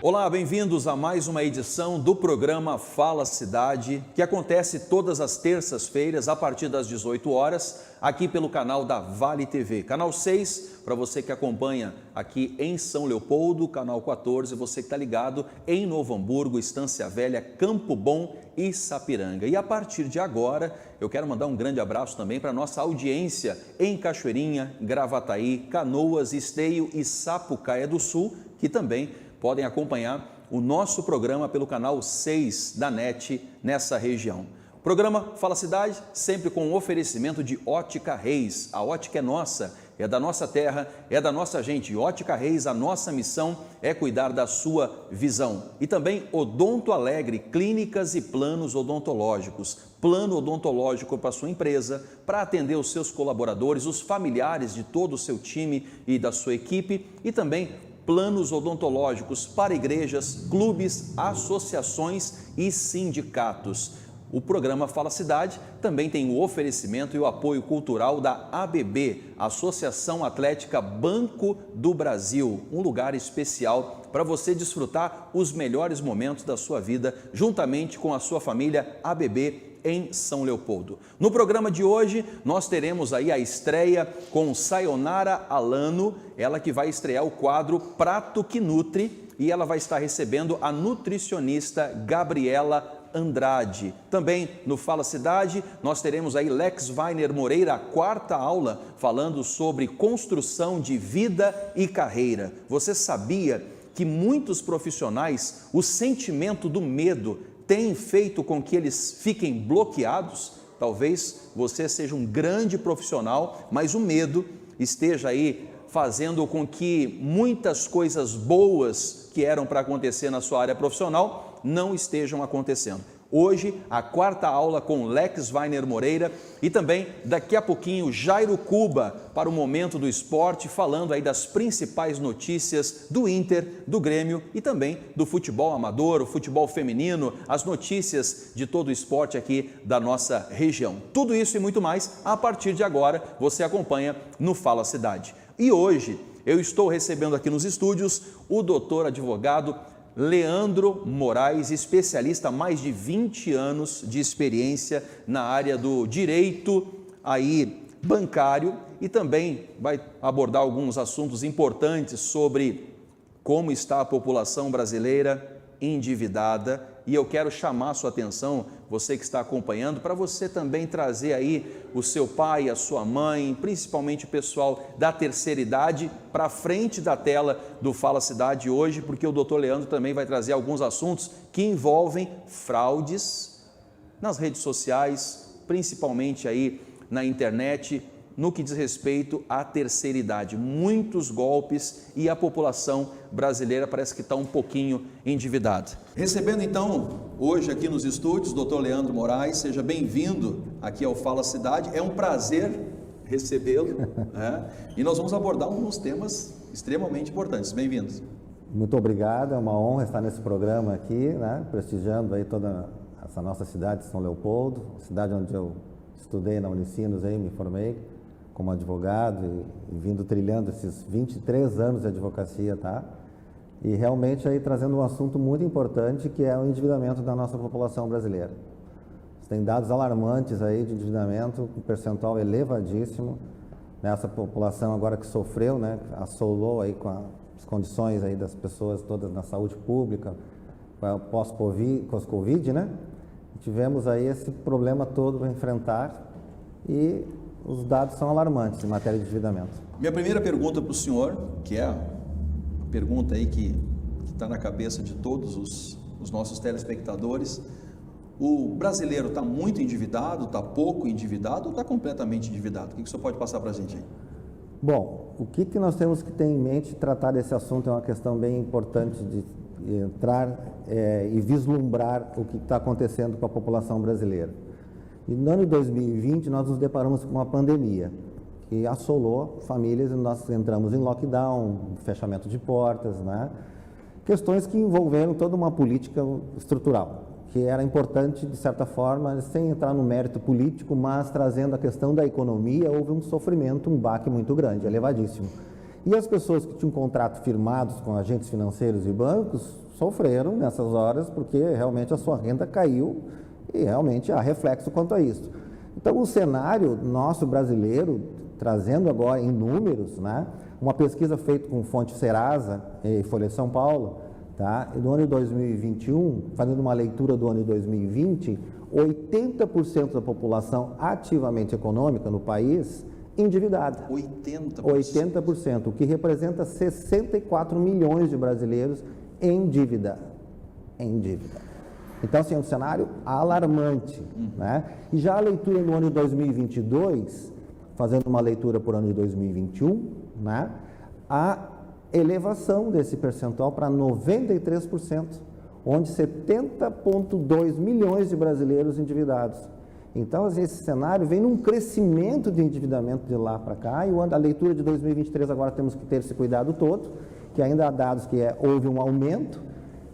Olá, bem-vindos a mais uma edição do programa Fala Cidade, que acontece todas as terças-feiras a partir das 18 horas, aqui pelo canal da Vale TV. Canal 6, para você que acompanha aqui em São Leopoldo, canal 14, você que está ligado em Novo Hamburgo, Estância Velha, Campo Bom e Sapiranga. E a partir de agora, eu quero mandar um grande abraço também para a nossa audiência em Cachoeirinha, Gravataí, Canoas, Esteio e Sapucaia do Sul, que também podem acompanhar o nosso programa pelo canal 6 da NET nessa região. O programa Fala Cidade, sempre com o oferecimento de Ótica Reis. A ótica é nossa, é da nossa terra, é da nossa gente. Ótica Reis, a nossa missão é cuidar da sua visão. E também Odonto Alegre, clínicas e planos odontológicos. Plano odontológico para a sua empresa, para atender os seus colaboradores, os familiares de todo o seu time e da sua equipe e também planos odontológicos para igrejas, clubes, associações e sindicatos. O programa Fala Cidade também tem o oferecimento e o apoio cultural da ABB, Associação Atlética Banco do Brasil, um lugar especial para você desfrutar os melhores momentos da sua vida, juntamente com a sua família ABB, em São Leopoldo. No programa de hoje, nós teremos aí a estreia com Sayonara Alano, ela que vai estrear o quadro Prato que Nutre, e ela vai estar recebendo a nutricionista Gabriela Andrade. Também no Fala Cidade, nós teremos aí Lex Weiner Moreira, a quarta aula, falando sobre construção de vida e carreira. Você sabia que muitos profissionais, o sentimento do medo tem feito com que eles fiquem bloqueados? Talvez você seja um grande profissional, mas o medo esteja aí fazendo com que muitas coisas boas que eram para acontecer na sua área profissional não estejam acontecendo. Hoje, a quarta aula com Lex Weiner Moreira e também, daqui a pouquinho, Jairo Cuba para o Momento do Esporte, falando aí das principais notícias do Inter, do Grêmio e também do futebol amador, o futebol feminino, as notícias de todo o esporte aqui da nossa região. Tudo isso e muito mais, a partir de agora, você acompanha no Fala Cidade. E hoje, eu estou recebendo aqui nos estúdios o doutor advogado Leandro Moraes, especialista há mais de 20 anos de experiência na área do direito aí bancário e também vai abordar alguns assuntos importantes sobre como está a população brasileira endividada. E eu quero chamar a sua atenção, você que está acompanhando, para você também trazer aí o seu pai, a sua mãe, principalmente o pessoal da terceira idade, para frente da tela do Fala Cidade hoje, porque o doutor Leandro também vai trazer alguns assuntos que envolvem fraudes nas redes sociais, principalmente aí na internet, no que diz respeito à terceira idade. Muitos golpes e a população brasileira parece que está um pouquinho endividada. Recebendo então, hoje aqui nos estúdios, doutor Leandro Moraes, seja bem-vindo aqui ao Fala Cidade. É um prazer recebê-lo, né? E nós vamos abordar alguns temas extremamente importantes. Bem-vindos. Muito obrigado, é uma honra estar nesse programa aqui, né? Prestigiando aí toda essa nossa cidade de São Leopoldo, cidade onde eu estudei na Unicinos, aí me formei como advogado e vindo trilhando esses 23 anos de advocacia, tá? E realmente aí trazendo um assunto muito importante que é o endividamento da nossa população brasileira. Tem dados alarmantes aí de endividamento, um percentual elevadíssimo. Nessa população agora que sofreu, né, assolou aí com as condições aí das pessoas todas na saúde pública, pós-Covid, né? Tivemos aí esse problema todo para enfrentar e os dados são alarmantes em matéria de endividamento. Minha primeira pergunta para o senhor, que é a pergunta aí que está na cabeça de todos os nossos telespectadores: o brasileiro está muito endividado, está pouco endividado ou está completamente endividado? O que o senhor pode passar para a gente aí? Bom, o que nós temos que ter em mente, tratar desse assunto é uma questão bem importante de entrar e vislumbrar o que está acontecendo com a população brasileira. E no ano de 2020 nós nos deparamos com uma pandemia que assolou famílias e nós entramos em lockdown, fechamento de portas, né? Questões que envolveram toda uma política estrutural, que era importante de certa forma, sem entrar no mérito político, mas trazendo a questão da economia. Houve um sofrimento, um baque muito grande, elevadíssimo. E as pessoas que tinham contrato firmados com agentes financeiros e bancos sofreram nessas horas porque realmente a sua renda caiu e realmente há reflexo quanto a isso. Então, o cenário nosso brasileiro, trazendo agora em números, né, uma pesquisa feita com fonte Serasa e Folha de São Paulo, tá, no ano de 2021, fazendo uma leitura do ano de 2020, 80% da população ativamente econômica no país endividada. 80%? 80%, o que representa 64 milhões de brasileiros em dívida. Em dívida. Então, assim, é um cenário alarmante, né? E já a leitura no ano de 2022, fazendo uma leitura por ano de 2021, né? A elevação desse percentual para 93%, onde 70,2 milhões de brasileiros endividados. Então, esse cenário vem num crescimento de endividamento de lá para cá, e a leitura de 2023 agora temos que ter esse cuidado todo, que ainda há dados que houve um aumento.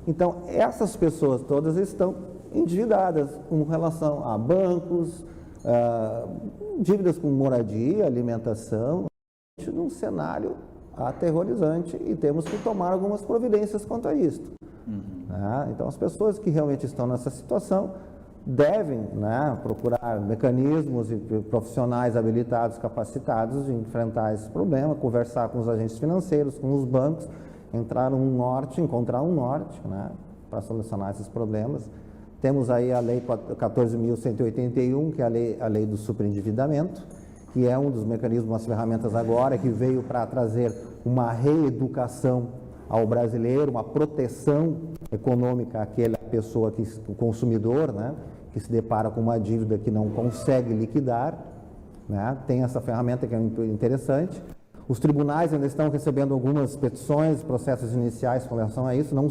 Então, essas pessoas todas estão endividadas com relação a bancos, dívidas com moradia, alimentação, num cenário aterrorizante, e temos que tomar algumas providências quanto a isso. Então, as pessoas que realmente estão nessa situação devem, né, procurar mecanismos e profissionais habilitados, capacitados de enfrentar esse problema, conversar com os agentes financeiros, com os bancos, encontrar um norte, né, para solucionar esses problemas. Temos aí a Lei 14.181, que é a lei do superendividamento, que é um dos mecanismos, umas ferramentas agora, que veio para trazer uma reeducação ao brasileiro, uma proteção econômica àquela pessoa, o consumidor, né, que se depara com uma dívida que não consegue liquidar, né, tem essa ferramenta que é muito interessante. Os tribunais ainda estão recebendo algumas petições, processos iniciais com relação a isso, não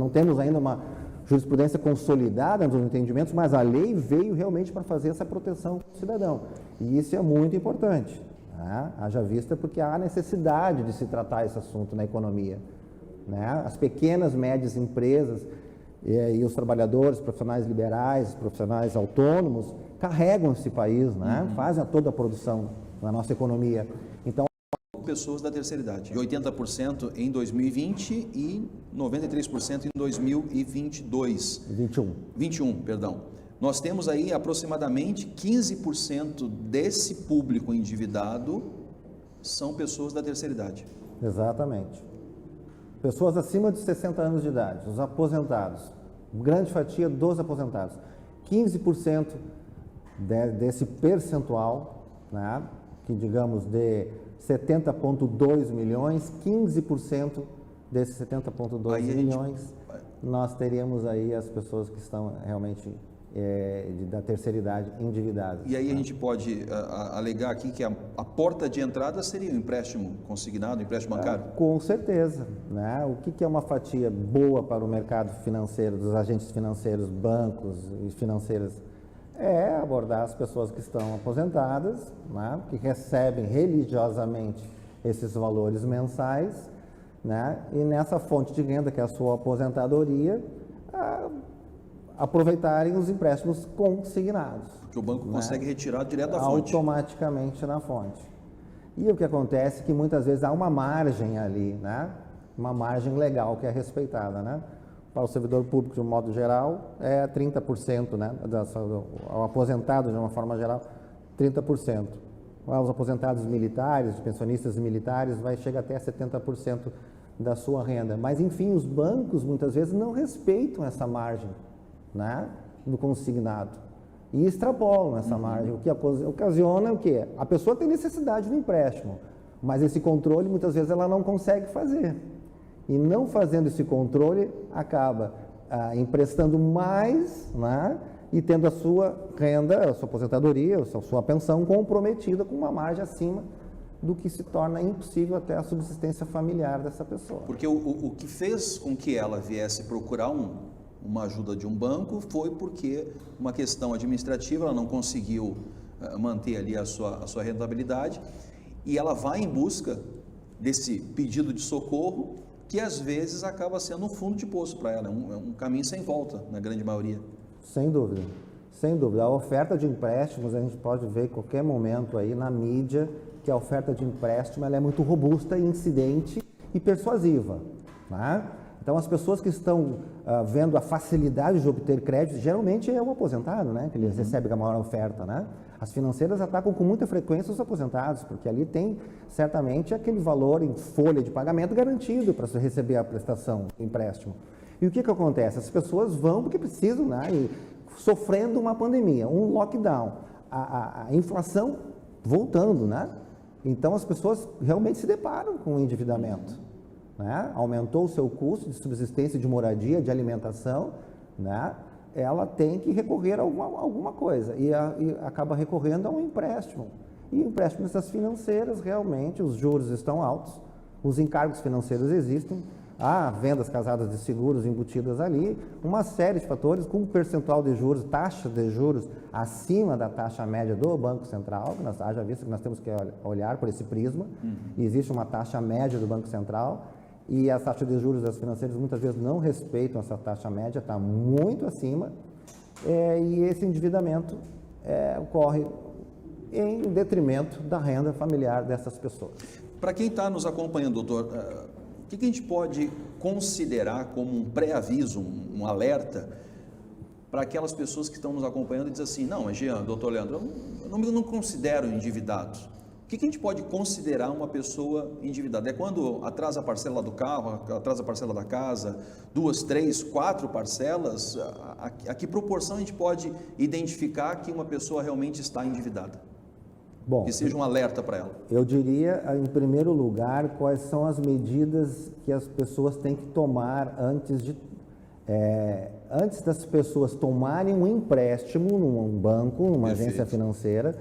temos ainda uma jurisprudência consolidada nos entendimentos, mas a lei veio realmente para fazer essa proteção do cidadão, e isso é muito importante, né? Haja vista porque há necessidade de se tratar esse assunto na economia, né? As pequenas, médias empresas e os trabalhadores, profissionais liberais, profissionais autônomos, carregam esse país, né? Fazem toda a produção na nossa economia. Então, pessoas da terceira idade, de 80% em 2020 e 93% em 2022. 21, perdão. Nós temos aí aproximadamente 15% desse público endividado são pessoas da terceira idade. Exatamente. Pessoas acima de 60 anos de idade, os aposentados, grande fatia dos aposentados. 15% desse percentual, né, que digamos de 70,2 milhões, 15% desses 70,2 milhões, nós teríamos aí as pessoas que estão realmente da terceira idade endividadas. E aí a gente pode alegar aqui que a porta de entrada seria o empréstimo consignado, o empréstimo bancário? Com certeza, né? O que é uma fatia boa para o mercado financeiro, dos agentes financeiros, bancos e financeiras? É abordar as pessoas que estão aposentadas, né, que recebem religiosamente esses valores mensais, né, e nessa fonte de renda, que é a sua aposentadoria, aproveitarem os empréstimos consignados. Que o banco consegue retirar direto da fonte. Automaticamente na fonte. E o que acontece é que muitas vezes há uma margem ali, né, uma margem legal que é respeitada, né? Para o servidor público, de um modo geral, é 30%, né? Ao aposentado, de uma forma geral, 30%. Aos aposentados militares, pensionistas militares, vai chegar até 70% da sua renda. Mas, enfim, os bancos, muitas vezes, não respeitam essa margem, né, do consignado. E extrapolam essa margem, o que ocasiona o quê? A pessoa tem necessidade do empréstimo, mas esse controle, muitas vezes, ela não consegue fazer. E não fazendo esse controle, acaba emprestando mais, né, e tendo a sua renda, a sua aposentadoria, a sua pensão comprometida com uma margem acima do que se torna impossível até a subsistência familiar dessa pessoa. Porque o que fez com que ela viesse procurar uma ajuda de um banco foi porque uma questão administrativa, ela não conseguiu manter ali a sua rentabilidade, e ela vai em busca desse pedido de socorro, que às vezes acaba sendo um fundo de poço para ela, é um caminho sem volta, na grande maioria. Sem dúvida, sem dúvida. A oferta de empréstimos, a gente pode ver em qualquer momento aí na mídia, que a oferta de empréstimo ela é muito robusta, incidente e persuasiva, né? Então, as pessoas que estão vendo a facilidade de obter crédito, geralmente é o aposentado, né? Que ele recebe a maior oferta, né? As financeiras atacam com muita frequência os aposentados, porque ali tem certamente aquele valor em folha de pagamento garantido para você receber a prestação, o empréstimo. E o que acontece? As pessoas vão porque precisam, né? E sofrendo uma pandemia, um lockdown, a inflação voltando, né? Então, as pessoas realmente se deparam com o endividamento, né? Aumentou o seu custo de subsistência, de moradia, de alimentação, né? Ela tem que recorrer a alguma coisa e acaba recorrendo a um empréstimo. E o empréstimo dessas financeiras, realmente, os juros estão altos, os encargos financeiros existem, há vendas casadas de seguros embutidas ali, uma série de fatores com percentual de juros, taxa de juros acima da taxa média do Banco Central, que nós, haja visto que nós temos que olhar por esse prisma, existe uma taxa média do Banco Central, e as taxas de juros das financeiras muitas vezes não respeitam essa taxa média, está muito acima, e esse endividamento ocorre em detrimento da renda familiar dessas pessoas. Para quem está nos acompanhando, doutor, o que a gente pode considerar como um pré-aviso, um alerta, para aquelas pessoas que estão nos acompanhando e dizem assim, não, Jean, doutor Leandro, eu não considero endividado. O que a gente pode considerar uma pessoa endividada? É quando atrasa a parcela do carro, atrasa a parcela da casa, 2, 3, 4 parcelas? A que proporção a gente pode identificar que uma pessoa realmente está endividada? Bom, que seja um alerta para ela. Eu diria, em primeiro lugar, quais são as medidas que as pessoas têm que tomar antes das pessoas tomarem um empréstimo num banco, numa agência financeira,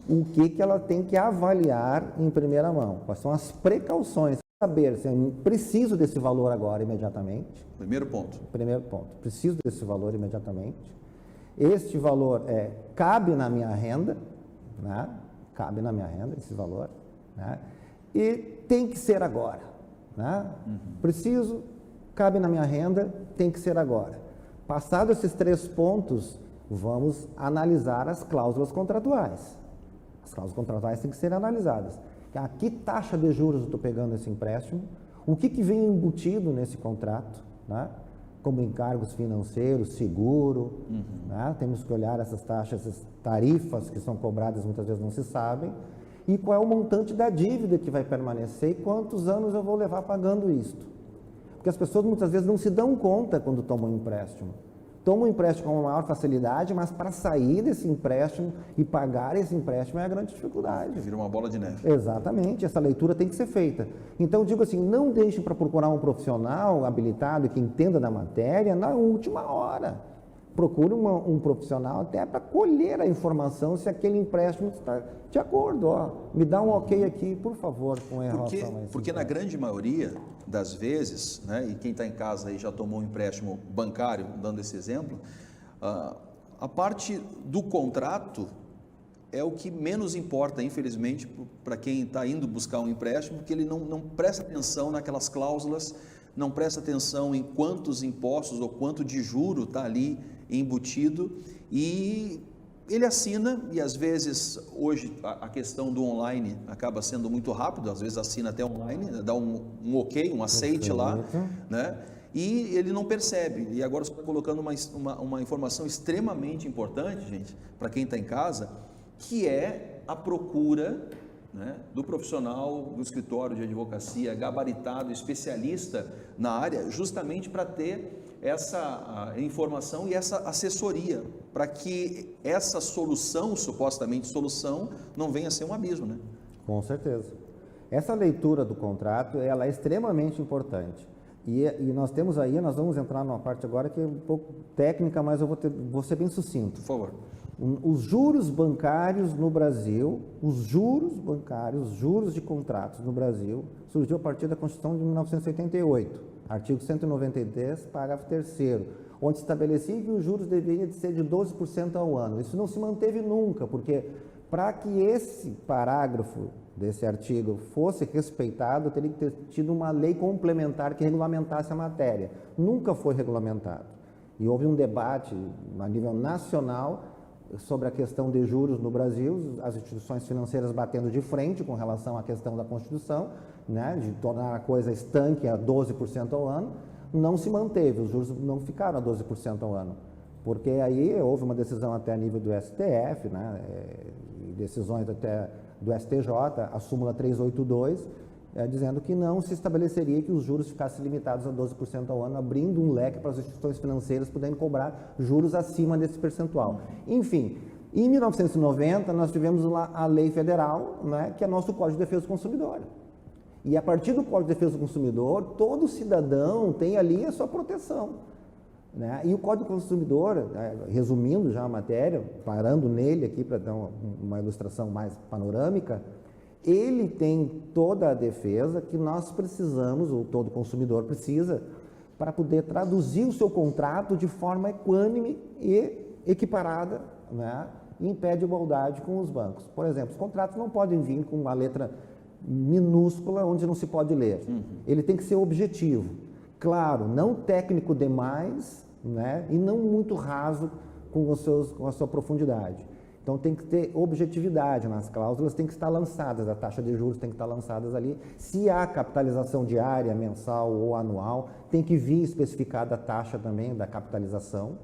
o que ela tem que avaliar em primeira mão. Quais são as precauções? Saber se eu preciso desse valor agora, imediatamente. Primeiro ponto. Primeiro ponto. Preciso desse valor imediatamente. Este valor cabe na minha renda, né? Cabe na minha renda esse valor, né? E tem que ser agora, né? Preciso, cabe na minha renda, tem que ser agora. Passados esses 3 pontos, vamos analisar as cláusulas contratuais. As cláusulas contratuais têm que ser analisadas. A que taxa de juros eu estou pegando esse empréstimo? O que vem embutido nesse contrato, né? Como encargos financeiros, seguro, né? Temos que olhar essas taxas, essas tarifas que são cobradas, muitas vezes não se sabem, e qual é o montante da dívida que vai permanecer e quantos anos eu vou levar pagando isto. Porque as pessoas muitas vezes não se dão conta quando tomam um empréstimo. Tomam um empréstimo com uma maior facilidade, mas para sair desse empréstimo e pagar esse empréstimo é a grande dificuldade. Vira uma bola de neve. Exatamente, essa leitura tem que ser feita. Então, eu digo assim, não deixem para procurar um profissional habilitado que entenda da matéria na última hora. Procure um profissional até para colher a informação se aquele empréstimo está de acordo. Me dá um ok aqui, por favor, com relação a isso. Porque na grande maioria das vezes, né, e quem está em casa aí já tomou um empréstimo bancário, dando esse exemplo, a parte do contrato é o que menos importa, infelizmente, para quem está indo buscar um empréstimo, porque ele não presta atenção naquelas cláusulas, não presta atenção em quantos impostos ou quanto de juro está ali embutido, e ele assina, e às vezes hoje a questão do online acaba sendo muito rápido, às vezes assina até online, dá um ok, um aceite lá, né? E ele não percebe. E agora você está colocando uma informação extremamente importante, gente, para quem está em casa, que é a procura, né, do profissional do escritório de advocacia gabaritado, especialista na área, justamente para ter essa informação e essa assessoria, para que essa solução, supostamente solução, não venha a ser um abismo, né? Com certeza. Essa leitura do contrato, ela é extremamente importante. E nós temos aí, nós vamos entrar numa parte agora que é um pouco técnica, mas eu vou ser bem sucinto. Por favor. Os juros bancários no Brasil, os juros bancários, os juros de contratos no Brasil, surgiu a partir da Constituição de 1988, artigo 193, parágrafo 3º, onde estabelecia que os juros deveriam ser de 12% ao ano. Isso não se manteve nunca, porque para que esse parágrafo desse artigo fosse respeitado, teria que ter tido uma lei complementar que regulamentasse a matéria. Nunca foi regulamentado. E houve um debate a nível nacional sobre a questão de juros no Brasil, as instituições financeiras batendo de frente com relação à questão da Constituição, né, de tornar a coisa estanque a 12% ao ano, não se manteve, os juros não ficaram a 12% ao ano, porque aí houve uma decisão até a nível do STF, né, decisões até do STJ, a súmula 382, dizendo que não se estabeleceria que os juros ficassem limitados a 12% ao ano, abrindo um leque para as instituições financeiras poderem cobrar juros acima desse percentual. Enfim, em 1990 nós tivemos lá a lei federal, né, que é nosso Código de Defesa do Consumidor. E a partir do Código de Defesa do Consumidor, todo cidadão tem ali a sua proteção, né? E o Código do Consumidor, resumindo já a matéria, parando nele aqui para dar uma ilustração mais panorâmica, ele tem toda a defesa que nós precisamos, ou todo consumidor precisa, para poder traduzir o seu contrato de forma equânime e equiparada, né? E em pé de igualdade com os bancos. Por exemplo, os contratos não podem vir com uma letra minúscula onde não se pode ler. Ele tem que ser objetivo. Claro, não técnico demais, né? E não muito raso com a sua profundidade. Então tem que ter objetividade nas cláusulas, tem que estar lançadas, a taxa de juros tem que estar lançadas ali. Se há capitalização diária, mensal ou anual, tem que vir especificada a taxa também da capitalização,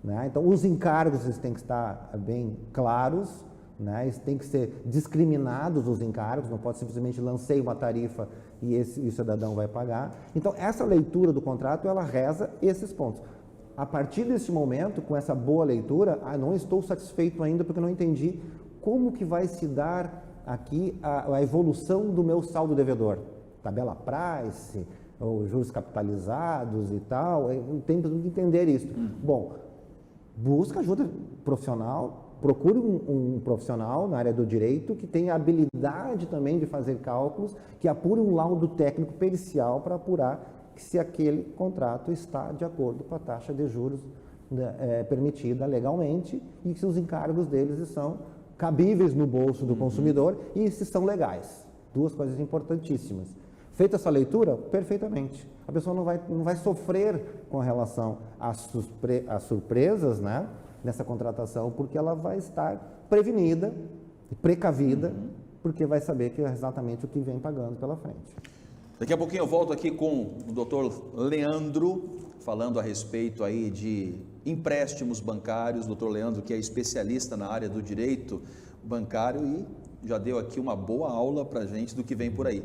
né? Então os encargos eles têm que estar bem claros, né? Eles têm que ser discriminados os encargos, não pode simplesmente lancei uma tarifa e o cidadão vai pagar. Então essa leitura do contrato ela reza esses pontos. A partir desse momento, com essa boa leitura, não estou satisfeito ainda porque não entendi como que vai se dar aqui a evolução do meu saldo devedor. Tabela price, ou juros capitalizados e tal, eu tenho que entender isso. Bom, busca ajuda profissional, procure um profissional na área do direito que tenha habilidade também de fazer cálculos, que apure um laudo técnico pericial para apurar se aquele contrato está de acordo com a taxa de juros permitida legalmente e se os encargos deles são cabíveis no bolso do consumidor e se são legais. Duas coisas importantíssimas. Feita essa leitura, perfeitamente. A pessoa não vai sofrer com relação às surpresas, né, nessa contratação, porque ela vai estar prevenida, precavida, porque vai saber que é exatamente o que vem pagando pela frente. Daqui a pouquinho eu volto aqui com o doutor Leandro, falando a respeito aí de empréstimos bancários. Doutor Leandro, que é especialista na área do direito bancário e já deu aqui uma boa aula para a gente do que vem por aí.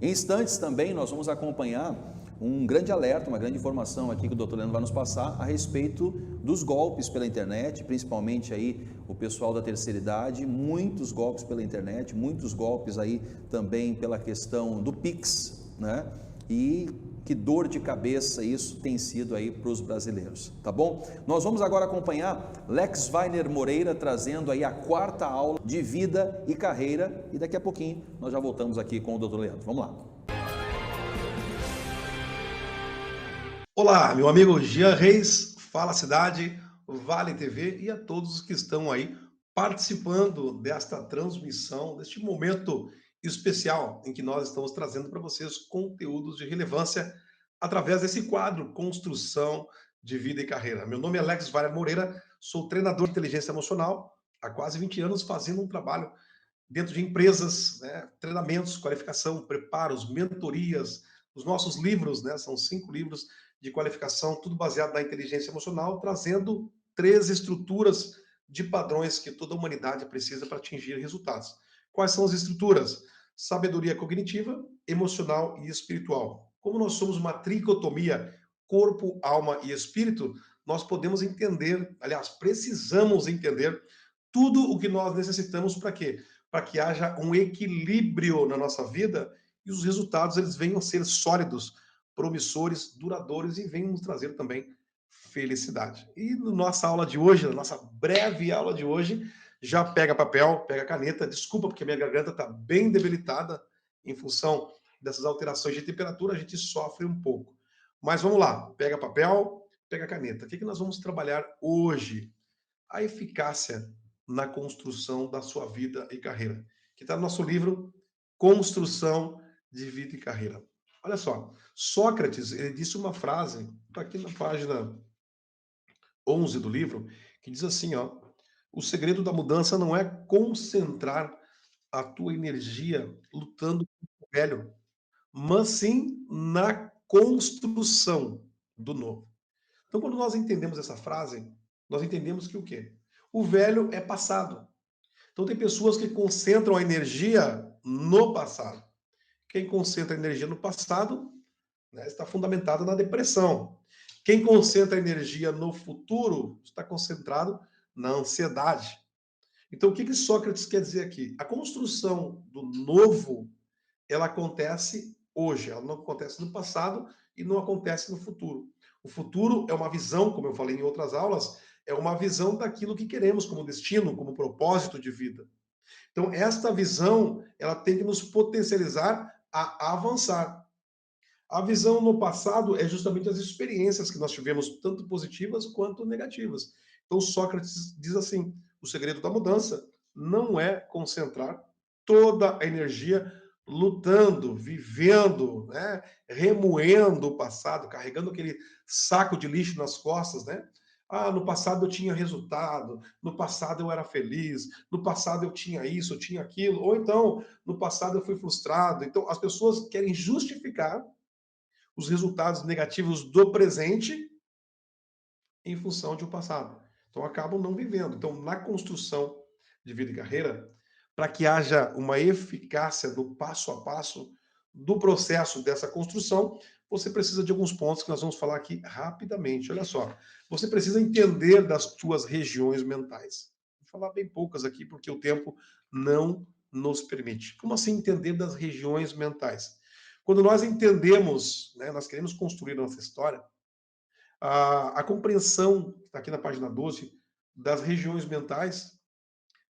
Em instantes também nós vamos acompanhar um grande alerta, uma grande informação aqui que o doutor Leandro vai nos passar a respeito dos golpes pela internet, principalmente aí o pessoal da terceira idade, muitos golpes pela internet, muitos golpes aí também pela questão do Pix, né? E que dor de cabeça isso tem sido aí para os brasileiros, tá bom? Nós vamos agora acompanhar Lex Weiner Moreira trazendo aí a quarta aula de vida e carreira e daqui a pouquinho nós já voltamos aqui com o doutor Leandro. Vamos lá. Olá, meu amigo Jean Reis, Fala Cidade, Vale TV e a todos os que estão aí participando desta transmissão, deste momento especial em que nós estamos trazendo para vocês conteúdos de relevância através desse quadro Construção de Vida e Carreira. Meu nome é Alex Weiner Moreira, sou treinador de inteligência emocional há quase 20 anos fazendo um trabalho dentro de empresas, né, treinamentos, qualificação, preparos, mentorias, os nossos livros, né, são 5 livros de qualificação, tudo baseado na inteligência emocional, trazendo 3 estruturas de padrões que toda a humanidade precisa para atingir resultados. Quais são as estruturas? Sabedoria cognitiva, emocional e espiritual. Como nós somos uma tricotomia, corpo, alma e espírito, nós podemos entender, aliás, precisamos entender tudo o que nós necessitamos para quê? Para que haja um equilíbrio na nossa vida e os resultados eles venham a ser sólidos, promissores, duradouros e venham nos trazer também felicidade. E na nossa aula de hoje, na nossa breve aula de hoje, já pega papel, pega caneta. Desculpa porque a minha garganta está bem debilitada em função dessas alterações de temperatura, a gente sofre um pouco. Mas vamos lá, pega papel, pega caneta. O que nós vamos trabalhar hoje? A eficácia na construção da sua vida e carreira, que está no nosso livro Construção de Vida e Carreira. Olha só, Sócrates, ele disse uma frase, está aqui na página 11 do livro, que diz assim, ó, o segredo da mudança não é concentrar a tua energia lutando com o velho, mas sim na construção do novo. Então, quando nós entendemos essa frase, nós entendemos que o quê? O velho é passado. Então, tem pessoas que concentram a energia no passado. Quem concentra a energia no passado, né, está fundamentado na depressão. Quem concentra a energia no futuro está concentrado na ansiedade. Então, o que Sócrates quer dizer aqui? A construção do novo, ela acontece hoje, ela não acontece no passado e não acontece no futuro. O futuro é uma visão, como eu falei em outras aulas, é uma visão daquilo que queremos como destino, como propósito de vida. Então, esta visão, ela tem que nos potencializar a avançar. A visão no passado é justamente as experiências que nós tivemos, tanto positivas quanto negativas. Então, Sócrates diz assim: o segredo da mudança não é concentrar toda a energia lutando, vivendo, né, remoendo o passado, carregando aquele saco de lixo nas costas, né? Ah, no passado eu tinha resultado, no passado eu era feliz, no passado eu tinha isso, eu tinha aquilo, ou então, no passado eu fui frustrado. Então, as pessoas querem justificar os resultados negativos do presente em função de um passado. Então acabam não vivendo. Então, na construção de vida e carreira, para que haja uma eficácia do passo a passo do processo dessa construção, você precisa de alguns pontos que nós vamos falar aqui rapidamente. Olha só, você precisa entender das suas regiões mentais. Vou falar bem poucas aqui porque o tempo não nos permite. Como assim entender das regiões mentais? Quando nós entendemos, né, nós queremos construir nossa história, a compreensão, que está aqui na página 12, das regiões mentais,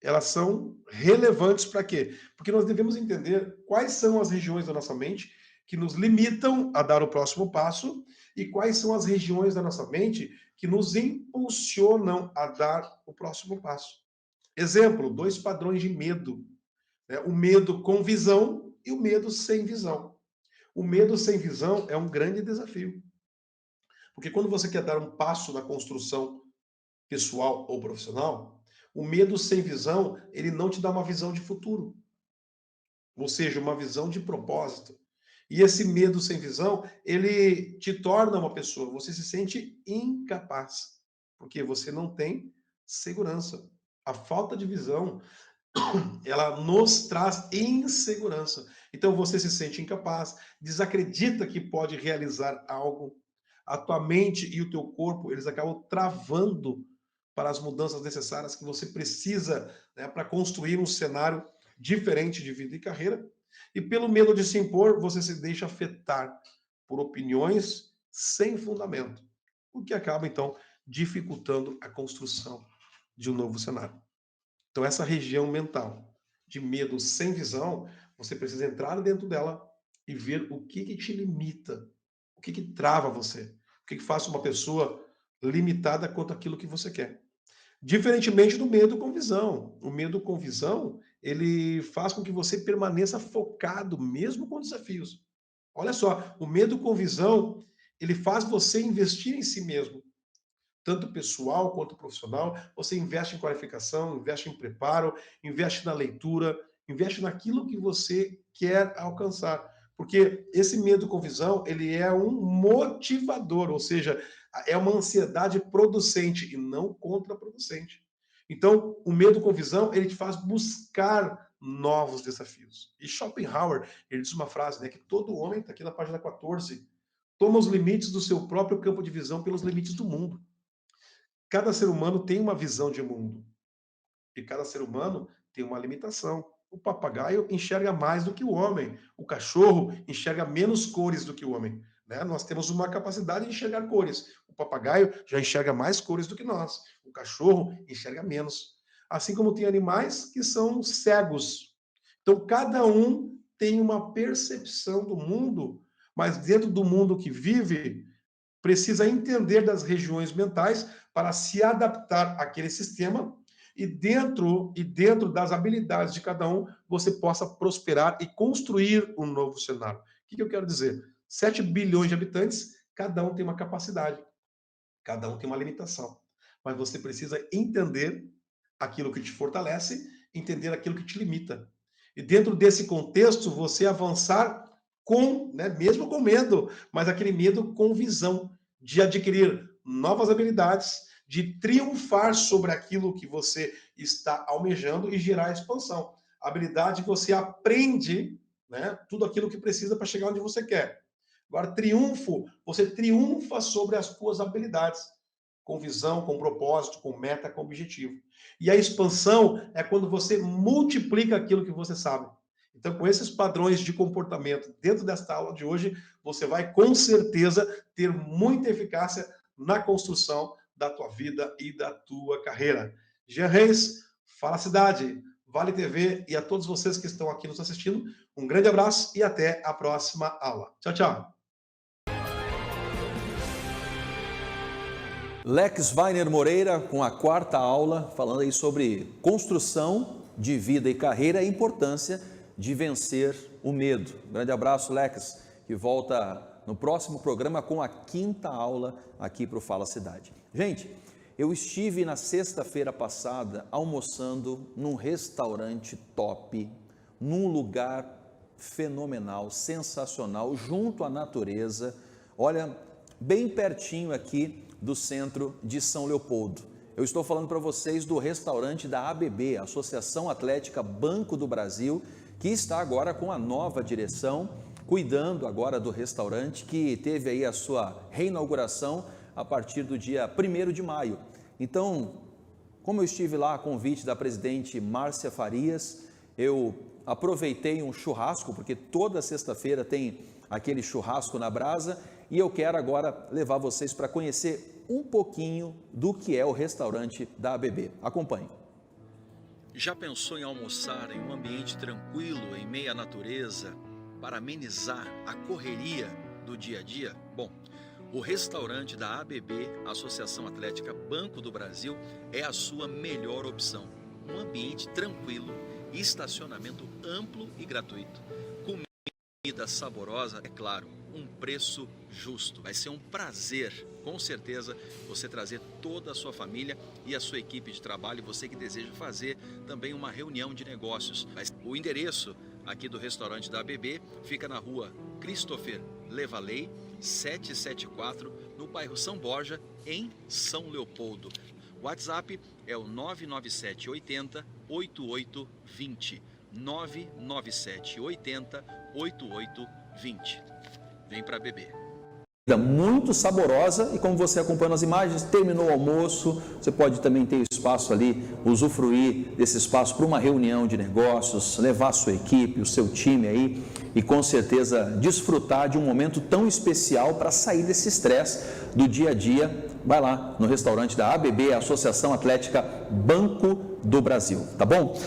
elas são relevantes para quê? Porque nós devemos entender quais são as regiões da nossa mente que nos limitam a dar o próximo passo e quais são as regiões da nossa mente que nos impulsionam a dar o próximo passo. Exemplo, dois padrões de medo, né? O medo com visão e o medo sem visão. O medo sem visão é um grande desafio. Porque quando você quer dar um passo na construção pessoal ou profissional, o medo sem visão, ele não te dá uma visão de futuro. Ou seja, uma visão de propósito. E esse medo sem visão, ele te torna uma pessoa, você se sente incapaz, porque você não tem segurança. A falta de visão, ela nos traz insegurança. Então você se sente incapaz, desacredita que pode realizar algo. A tua mente e o teu corpo, eles acabam travando para as mudanças necessárias que você precisa, né, para construir um cenário diferente de vida e carreira. E pelo medo de se impor, você se deixa afetar por opiniões sem fundamento, o que acaba então dificultando a construção de um novo cenário. Então, essa região mental de medo sem visão, você precisa entrar dentro dela e ver o que te limita, o que trava você, o que faz uma pessoa limitada quanto àquilo que você quer. Diferentemente do medo com visão. O medo com visão, ele faz com que você permaneça focado, mesmo com desafios. Olha só, o medo com visão, ele faz você investir em si mesmo tanto pessoal quanto profissional. Você investe em qualificação, investe em preparo, investe na leitura, investe naquilo que você quer alcançar. Porque esse medo com visão, ele é um motivador, ou seja, é uma ansiedade producente e não contraproducente. Então, o medo com visão, ele te faz buscar novos desafios. E Schopenhauer, ele diz uma frase, né, que todo homem, está aqui na página 14, toma os limites do seu próprio campo de visão pelos limites do mundo. Cada ser humano tem uma visão de mundo e cada ser humano tem uma limitação. O papagaio enxerga mais do que o homem, o cachorro enxerga menos cores do que o homem. Né? Nós temos uma capacidade de enxergar cores. O papagaio já enxerga mais cores do que nós. O cachorro enxerga menos. Assim como tem animais que são cegos. Então, cada um tem uma percepção do mundo, mas dentro do mundo que vive, precisa entender das regiões mentais para se adaptar àquele sistema e dentro das habilidades de cada um, você possa prosperar e construir um novo cenário. O que eu quero dizer? 7 bilhões de habitantes, cada um tem uma capacidade, cada um tem uma limitação. Mas você precisa entender aquilo que te fortalece, entender aquilo que te limita. E dentro desse contexto, você avançar com, né, mesmo com medo, mas aquele medo com visão. de adquirir novas habilidades, de triunfar sobre aquilo que você está almejando e gerar expansão. A habilidade que você aprende, né, tudo aquilo que precisa para chegar onde você quer. Agora, triunfo, você triunfa sobre as suas habilidades, com visão, com propósito, com meta, com objetivo. E a expansão é quando você multiplica aquilo que você sabe. Então, com esses padrões de comportamento dentro desta aula de hoje, você vai com certeza ter muita eficácia na construção da tua vida e da tua carreira. Jean Reis, Fala Cidade, Vale TV e a todos vocês que estão aqui nos assistindo, um grande abraço e até a próxima aula. Tchau, tchau. Lex Weiner Moreira com a quarta aula, falando aí sobre construção de vida e carreira e a importância de vencer o medo. Grande abraço, Lex, que volta no próximo programa com a quinta aula aqui para o Fala Cidade. Gente, eu estive na sexta-feira passada almoçando num restaurante top, num lugar fenomenal, sensacional, junto à natureza, olha, bem pertinho aqui do centro de São Leopoldo. Eu estou falando para vocês do restaurante da ABB, Associação Atlética Banco do Brasil, que está agora com a nova direção, cuidando agora do restaurante, que teve aí a sua reinauguração a partir do dia 1º de maio. Então, como eu estive lá a convite da presidente Márcia Farias, eu aproveitei um churrasco, porque toda sexta-feira tem aquele churrasco na brasa, e eu quero agora levar vocês para conhecer um pouquinho do que é o restaurante da ABB. Acompanhe. Já pensou em almoçar em um ambiente tranquilo, em meio à natureza, para amenizar a correria do dia a dia? Bom, o restaurante da ABB, Associação Atlética Banco do Brasil, é a sua melhor opção. Um ambiente tranquilo, estacionamento amplo e gratuito. Comida saborosa, é claro, um preço justo. Vai ser um prazer, com certeza, você trazer toda a sua família e a sua equipe de trabalho, você que deseja fazer também uma reunião de negócios. O endereço aqui do restaurante da ABB fica na rua Christopher Levalei, 774, no bairro São Borja, em São Leopoldo. O WhatsApp é o 997 80 8820. 997 80 8820. Vem para beber. Muito saborosa e como você acompanha nas imagens, terminou o almoço, você pode também ter espaço ali, usufruir desse espaço para uma reunião de negócios, levar a sua equipe, o seu time aí e com certeza desfrutar de um momento tão especial para sair desse estresse do dia a dia. Vai lá no restaurante da ABB, Associação Atlética Banco do Brasil, tá bom?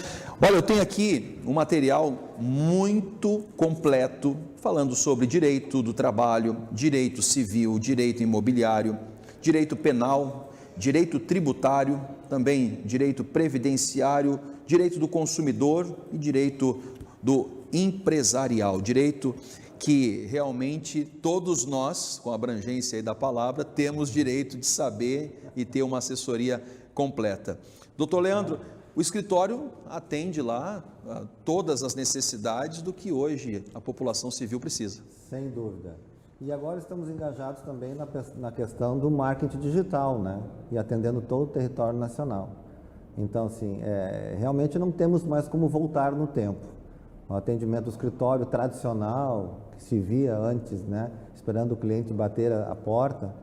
Olha, eu tenho aqui um material muito completo falando sobre direito do trabalho, direito civil, direito imobiliário, direito penal, direito tributário, também direito previdenciário, direito do consumidor e direito do empresarial, direito que realmente todos nós, com a abrangência aí da palavra, temos direito de saber e ter uma assessoria completa. Doutor Leandro, o escritório atende lá a todas as necessidades do que hoje a população civil precisa. Sem dúvida. E agora estamos engajados também na questão do marketing digital, né? E atendendo todo o território nacional. Então, assim, realmente não temos mais como voltar no tempo. O atendimento do escritório tradicional, que se via antes, né? Esperando o cliente bater a porta,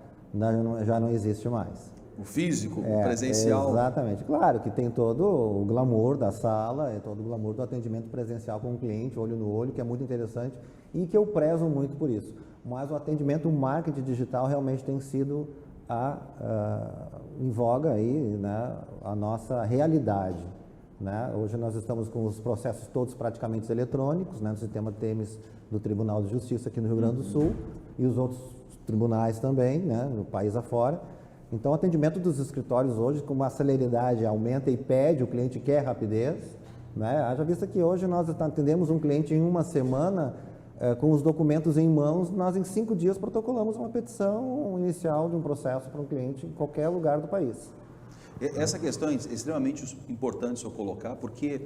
já não existe mais. O físico, o presencial. Exatamente. Claro que tem todo o glamour da sala, todo o glamour do atendimento presencial com o cliente, olho no olho, que é muito interessante e que eu prezo muito por isso. Mas o atendimento, o marketing digital realmente tem sido em voga aí, né, a nossa realidade. Né? Hoje nós estamos com os processos todos praticamente eletrônicos, né, no sistema TEMES do Tribunal de Justiça aqui no Rio Grande do Sul e os outros tribunais também, né, no país afora. Então, o atendimento dos escritórios hoje, com uma celeridade aumenta e pede, o cliente quer rapidez, né? Haja vista que hoje nós atendemos um cliente em uma semana, com os documentos em mãos, nós em 5 dias protocolamos uma petição inicial de um processo para um cliente em qualquer lugar do país. Essa questão é extremamente importante o senhor colocar, porque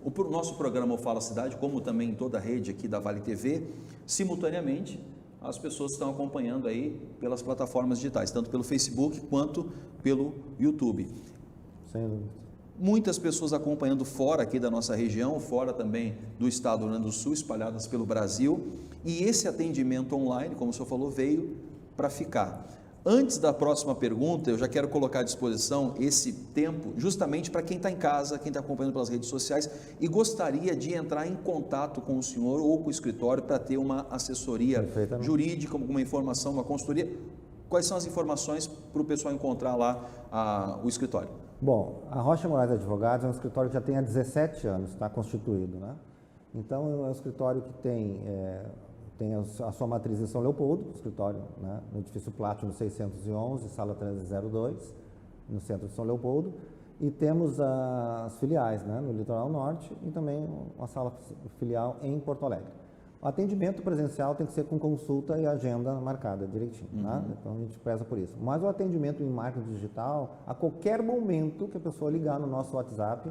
o nosso programa Fala Cidade, como também toda a rede aqui da Vale TV, simultaneamente as pessoas estão acompanhando aí pelas plataformas digitais, tanto pelo Facebook quanto pelo YouTube. Sem dúvida. Muitas pessoas acompanhando fora aqui da nossa região, fora também do estado do Rio Grande do Sul, espalhadas pelo Brasil, e esse atendimento online, como o senhor falou, veio para ficar. Antes da próxima pergunta, eu já quero colocar à disposição esse tempo justamente para quem está em casa, quem está acompanhando pelas redes sociais e gostaria de entrar em contato com o senhor ou com o escritório para ter uma assessoria jurídica, alguma informação, uma consultoria. Quais são as informações para o pessoal encontrar lá o escritório? Bom, a Rocha Moraes Advogados é um escritório que já tem há 17 anos, está constituído, né? Então, é um escritório que tem a sua matriz em São Leopoldo, escritório, né, no edifício Plátino 611, sala 1302, no centro de São Leopoldo, e temos as filiais, né, no Litoral Norte e também uma sala filial em Porto Alegre. O atendimento presencial tem que ser com consulta e agenda marcada direitinho, né? Então a gente preza por isso. Mas o atendimento em marketing digital, a qualquer momento que a pessoa ligar no nosso WhatsApp,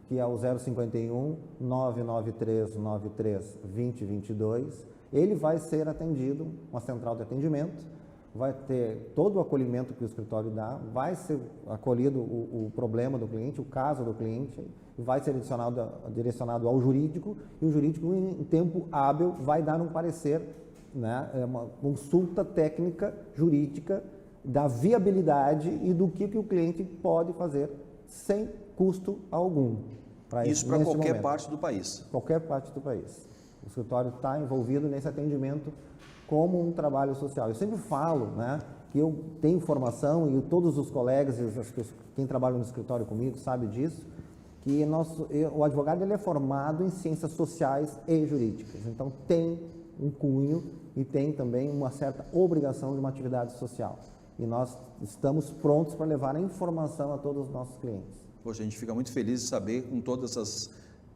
que é o 051 993 93 2022, ele vai ser atendido, uma central de atendimento, vai ter todo o acolhimento que o escritório dá, vai ser acolhido o problema do cliente, o caso do cliente, vai ser direcionado ao jurídico, e o jurídico, em tempo hábil, vai dar um parecer, né, uma consulta técnica jurídica da viabilidade e do que o cliente pode fazer sem custo algum. Isso para qualquer parte do país? Qualquer parte do país. O escritório está envolvido nesse atendimento como um trabalho social. Eu sempre falo, né, que eu tenho formação, e todos os colegas, quem trabalha no escritório comigo sabe disso, que o advogado ele é formado em ciências sociais e jurídicas. Então, tem um cunho e tem também uma certa obrigação de uma atividade social. E nós estamos prontos para levar a informação a todos os nossos clientes. Poxa, a gente fica muito feliz de saber, com todas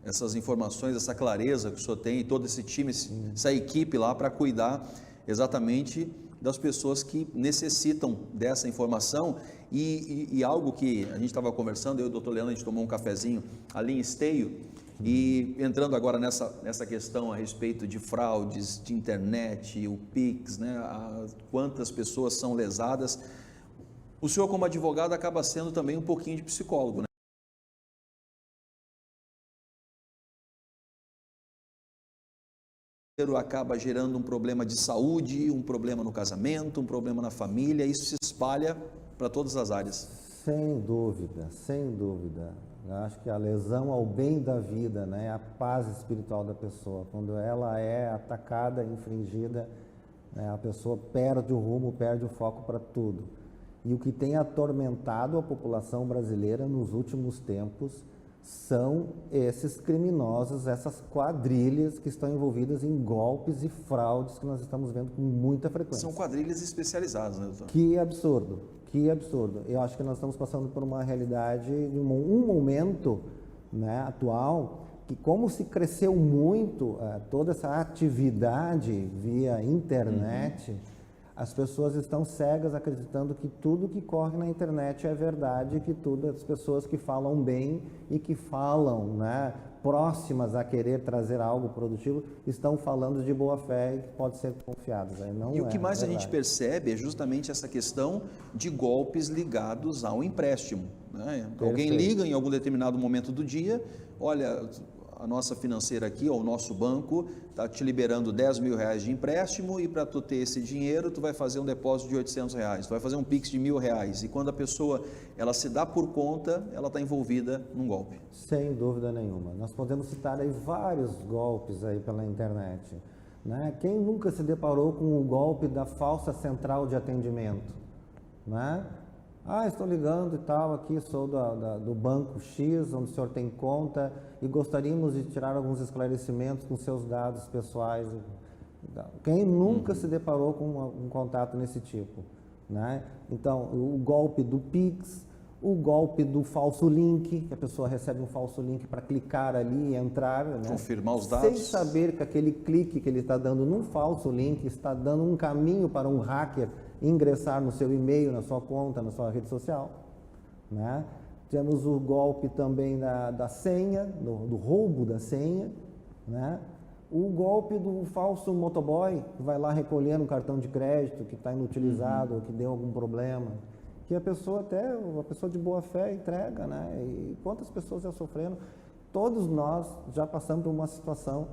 essas informações, essa clareza que o senhor tem, e todo esse time, essa equipe lá para cuidar exatamente das pessoas que necessitam dessa informação. E algo que a gente estava conversando, eu e o doutor Leandro, a gente tomou um cafezinho ali em Esteio, e entrando agora nessa questão a respeito de fraudes, de internet, o Pix, né, quantas pessoas são lesadas. O senhor, como advogado, acaba sendo também um pouquinho de psicólogo, né? Acaba gerando um problema de saúde, um problema no casamento, um problema na família, isso se espalha para todas as áreas. Sem dúvida, sem dúvida. Eu acho que a lesão ao bem da vida, né, a paz espiritual da pessoa, quando ela é atacada, infringida, né, a pessoa perde o rumo, perde o foco para tudo. E o que tem atormentado a população brasileira nos últimos tempos são esses criminosos, essas quadrilhas que estão envolvidas em golpes e fraudes que nós estamos vendo com muita frequência. São quadrilhas especializadas, né, doutor? Que absurdo, que absurdo. Eu acho que nós estamos passando por uma realidade, de um momento, né, atual, que como se cresceu muito toda essa atividade via internet, as pessoas estão cegas acreditando que tudo que corre na internet é verdade, que as pessoas que falam bem e que falam, né, próximas a querer trazer algo produtivo, estão falando de boa fé e que pode ser confiados. E o que mais a gente percebe é justamente essa questão de golpes ligados ao empréstimo, né? Alguém liga em algum determinado momento do dia, olha, a nossa financeira aqui, ou o nosso banco, está te liberando 10 mil reais de empréstimo, e para tu ter esse dinheiro, tu vai fazer um depósito de 800 reais, tu vai fazer um Pix de 1.000 reais, e quando a pessoa ela se dá por conta, ela está envolvida num golpe. Sem dúvida nenhuma. Nós podemos citar aí vários golpes aí pela internet, né? Quem nunca se deparou com o golpe da falsa central de atendimento, né? Estou ligando e tal, aqui sou do banco X, onde o senhor tem conta, e gostaríamos de tirar alguns esclarecimentos com seus dados pessoais. Quem nunca se deparou com um contato nesse tipo, né? Então, o golpe do Pix, o golpe do falso link, que a pessoa recebe um falso link para clicar ali e entrar, né? Confirmar os dados. Sem saber que aquele clique que ele está dando num falso link está dando um caminho para um hacker ingressar no seu e-mail, na sua conta, na sua rede social, né? Temos o golpe também da senha, do roubo da senha, né? O golpe do falso motoboy, que vai lá recolhendo um cartão de crédito que está inutilizado, ou que deu algum problema, que a pessoa até, uma pessoa de boa fé entrega, né? E quantas pessoas já sofreram? Todos nós já passamos por uma situação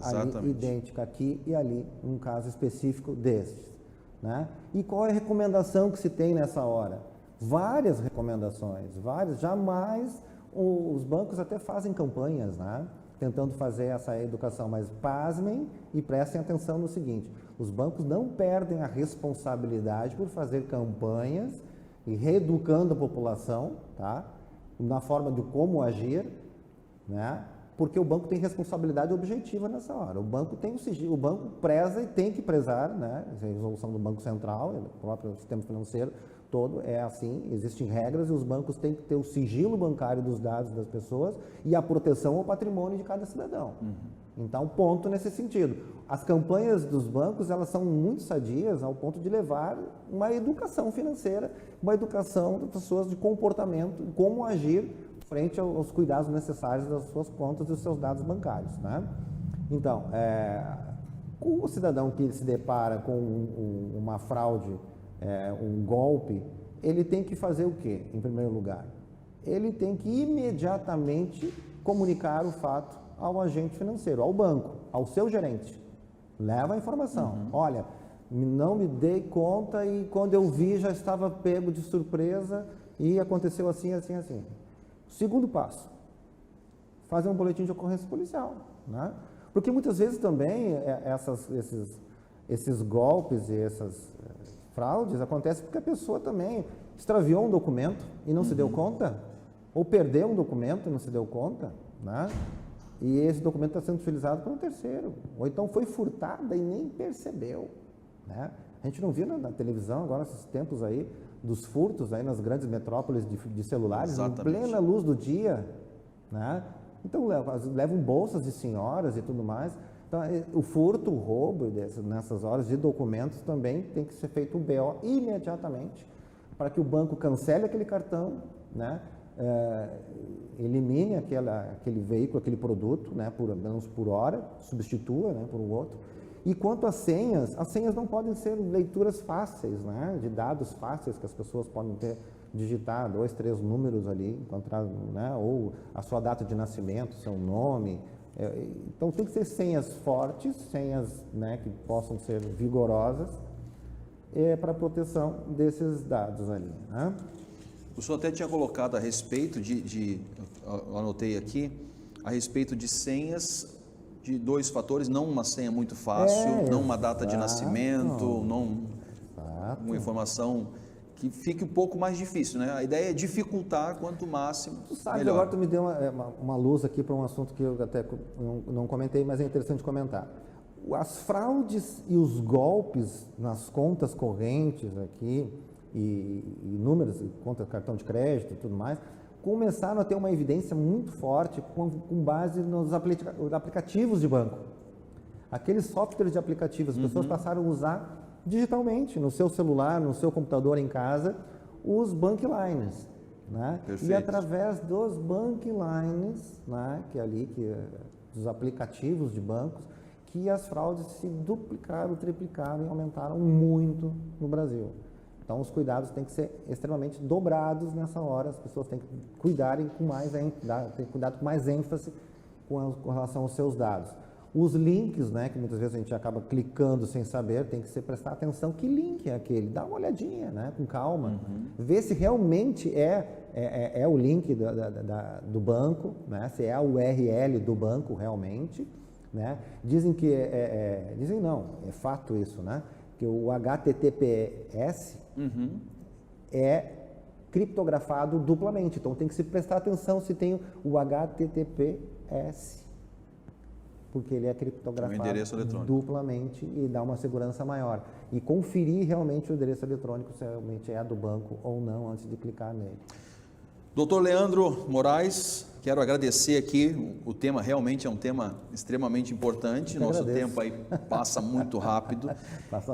ali, idêntica aqui e ali, um caso específico desses, né? E qual é a recomendação que se tem nessa hora? Várias recomendações, várias. Jamais os bancos até fazem campanhas, né? Tentando fazer essa educação, mas pasmem e prestem atenção no seguinte: os bancos não perdem a responsabilidade por fazer campanhas e reeducando a população, tá? Na forma de como agir, né? Porque o banco tem responsabilidade objetiva nessa hora. O banco tem o banco preza e tem que prezar, né? A resolução do Banco Central, o próprio sistema financeiro todo é assim, existem regras e os bancos têm que ter o sigilo bancário dos dados das pessoas e a proteção ao patrimônio de cada cidadão. Então, ponto nesse sentido. As campanhas dos bancos, elas são muito sadias ao ponto de levar uma educação financeira, uma educação das pessoas de comportamento, como agir frente aos cuidados necessários das suas contas e dos seus dados bancários, né? Então, o cidadão que se depara com uma fraude, um golpe, ele tem que fazer o quê, em primeiro lugar? Ele tem que imediatamente comunicar o fato ao agente financeiro, ao banco, ao seu gerente. Leva a informação. Olha, não me dei conta e quando eu vi já estava pego de surpresa e aconteceu assim, assim, assim. Segundo passo, fazer um boletim de ocorrência policial, né? Porque muitas vezes também esses golpes e essas fraudes acontecem porque a pessoa também extraviou um documento e não se deu conta, ou perdeu um documento e não se deu conta, né? E esse documento está sendo utilizado por um terceiro, ou então foi furtada e nem percebeu, né? A gente não viu na televisão agora, esses tempos aí, dos furtos aí nas grandes metrópoles de celulares, em plena luz do dia, né? Então levam bolsas de senhoras e tudo mais. Então, o furto, o roubo nessas horas de documentos também tem que ser feito um BO imediatamente para que o banco cancele aquele cartão, né? Elimine aquele veículo, aquele produto, né? Menos por hora, substitua, né? Por um outro. E quanto às senhas não podem ser leituras fáceis, né? De dados fáceis que as pessoas podem digitar 2, 3 números ali, encontrar, né? Ou a sua data de nascimento, seu nome. Então tem que ser senhas fortes, senhas, né, que possam ser vigorosas para a proteção desses dados ali, né? O senhor até tinha colocado a respeito eu anotei aqui, a respeito de senhas de 2 fatores, não uma senha muito fácil, não uma data de nascimento, não uma informação que fique um pouco mais difícil, né? A ideia é dificultar quanto máximo, tu sabe, melhor. Agora tu me deu uma luz aqui para um assunto que eu até não comentei, mas é interessante comentar. As fraudes e os golpes nas contas correntes aqui, e números, conta cartão de crédito e tudo mais, começaram a ter uma evidência muito forte com base nos aplicativos de banco. Aqueles softwares de aplicativos, as pessoas passaram a usar digitalmente, no seu celular, no seu computador em casa, os banklines, né? E através dos banklines, né, dos aplicativos de bancos, que as fraudes se duplicaram, triplicaram e aumentaram muito no Brasil. Então, os cuidados têm que ser extremamente dobrados nessa hora, as pessoas têm que cuidarem com mais ênfase com relação aos seus dados. Os links, né, que muitas vezes a gente acaba clicando sem saber, tem que se prestar atenção que link é aquele, dá uma olhadinha, né, com calma, ver se realmente é o link do banco, né, se é a URL do banco realmente, né. Dizem que dizem não, é fato isso, né, que o HTTPS é criptografado duplamente, então tem que se prestar atenção se tem o HTTPS, porque ele é criptografado duplamente e dá uma segurança maior. E conferir realmente o endereço eletrônico se realmente é do banco ou não antes de clicar nele. Doutor Leandro Moraes, quero agradecer aqui, o tema realmente é um tema extremamente importante, nosso tempo aí passa muito rápido.